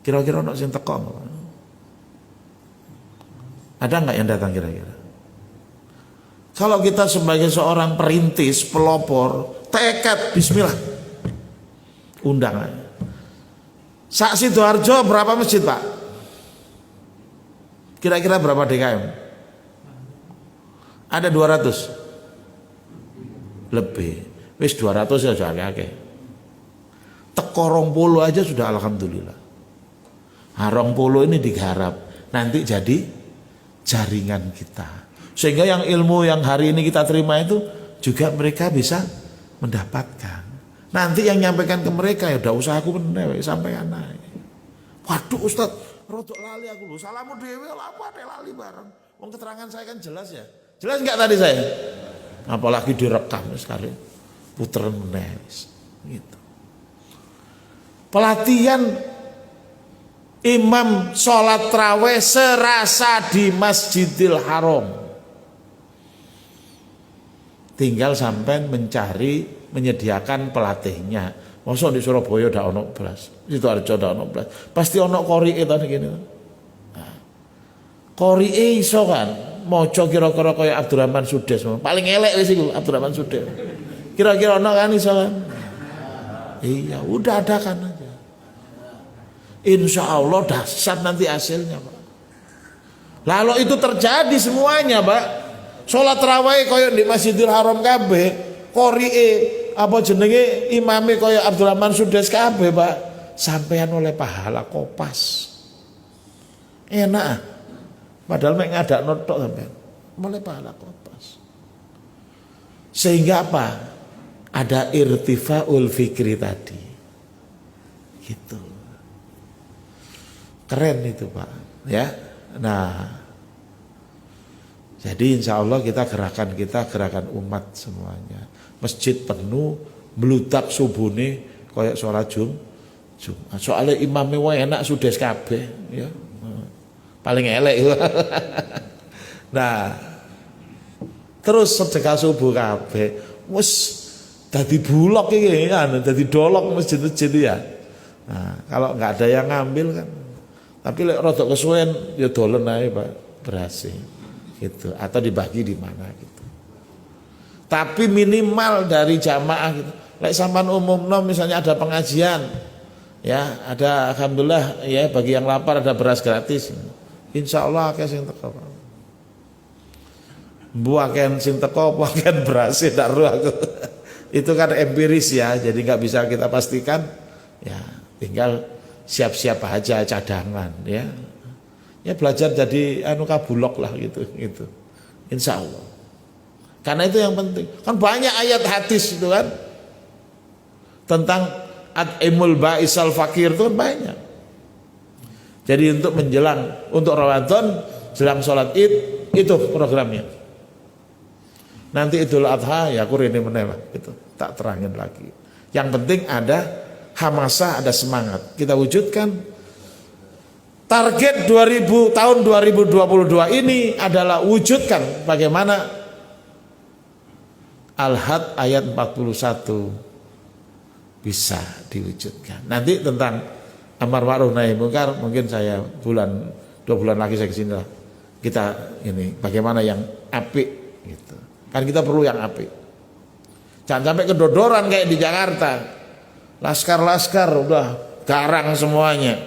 Kira-kira ono sing teko enggak? Ada enggak yang datang kira-kira? Kalau kita sebagai seorang perintis, pelopor, tekad bismillah. Undang aja. Sak Sidoarjo berapa masjid Pak? Kira-kira berapa DKM? Ada 200? Lebih. Wis 200 ya sudah akeh. Teko 20 aja sudah alhamdulillah. 20 ini digarap. Nanti jadi jaringan kita. Sehingga yang ilmu yang hari ini kita terima itu juga mereka bisa mendapatkan. Nanti yang nyampaikan ke mereka ya udah usaha aku bener sampai anak. Waduh Ustaz, rodok lali aku lho. Salamu dhewe lha apa lali bareng. Wong keterangan saya kan jelas ya. Jelas enggak tadi saya? Apalagi direkam sekali. Puteran meneh gitu. Pelatihan imam sholat tarawih serasa di Masjidil Haram. Tinggal sampai menyediakan pelatihnya. Masa di Surabaya udah ono belas, Sidoarjo udah ono belas. Pasti ono qori'e tadi gini. Nah, qori'e iso kan, moco kira-kira kayak Abdurrahman Sudes. Paling elek wis iku Abdurrahman Sudes. Kira-kira ono kan iso kan? Iya, udah adakan aja. Insya Allah dahsyat nanti hasilnya Pak. Lalu itu terjadi semuanya, Pak. Sholat tarawih koyo di Masjidil Haram kabeh, qori'e apa jenenge imame koyo Abdurrahman Sudes kabeh, Pak. Sampean oleh pahala kopas. Enak ah. Padahal mek ngadakno tok sampean. Oleh pahala kopas. Sehingga apa? Ada irtifaul fikri tadi. Gitu. Keren itu, Pak. Ya. Nah, jadi insya Allah kita gerakan umat semuanya. Masjid penuh, meludak subuh nih, kayak sholat Jumat. Soalnya imamnya wah enak sudes kabeh, ya. Paling elek itu. Nah, terus sedekah subuh kabeh, wes dadi bulok iki kan, dadi dolok masjid-masjid ya. Nah, kalau nggak ada yang ngambil kan. Tapi lek rada kesuwen ya dolen ae, Pak, berhasil gitu atau dibagi di mana gitu. Tapi minimal dari jamaah gitu. Lek sampean umumno misalnya ada pengajian ya, ada alhamdulillah ya bagi yang lapar ada beras gratis. Insya Allah akeh sing teko. Buaken sing teko buaken beras ndak ru aku. Itu kan empiris ya, jadi nggak bisa kita pastikan. Ya, tinggal siap-siap aja cadangan ya. Ya belajar jadi kabulok lah gitu. Insya Allah. Karena itu yang penting. Kan banyak ayat hadis itu kan tentang at'imul ba'isal fakir itu kan banyak. Jadi untuk menjelang untuk Ramadan, jelang sholat Id itu programnya. Nanti Idul Adha ya aku ini menela gitu. Tak terangin lagi. Yang penting ada hamasah, ada semangat. Kita wujudkan target tahun 2022 ini adalah wujudkan bagaimana Al-Had ayat 41 bisa diwujudkan. Nanti tentang amar ma'ruf nahi munkar mungkin saya 2 bulan lagi saya kesini lah. Kita ini bagaimana yang apik gitu. Kan kita perlu yang apik. Jangan sampai kedodoran kayak di Jakarta. Laskar udah garang semuanya.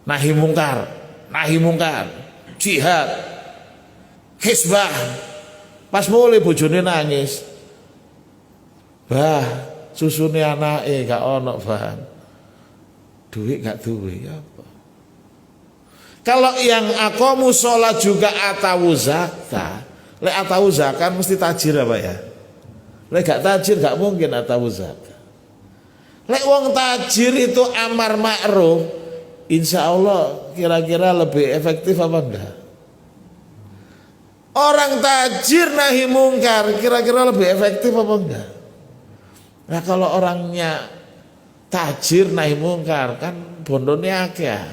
Nahi mungkar, jihad, hizbah. Pas mulai bojone nangis. Bah, susune anake gak ono bahan. Duit gak duwe apa. Kalau yang aqamu sholat juga atawu zakat. Lek atawu zakat mesti tajir apa ya? Lek gak tajir gak mungkin atawu zakat. Lek wong tajir itu amar ma'ruf, insya Allah kira-kira lebih efektif apa enggak? Orang tajir nahi mungkar kira-kira lebih efektif apa enggak? Nah kalau orangnya tajir nahi mungkar kan bondone akeh.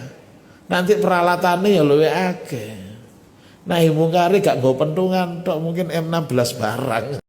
Nanti peralatannya ya luwih akeh. Nahi mungkar gak nggo pentungan tok mungkin M16 barang.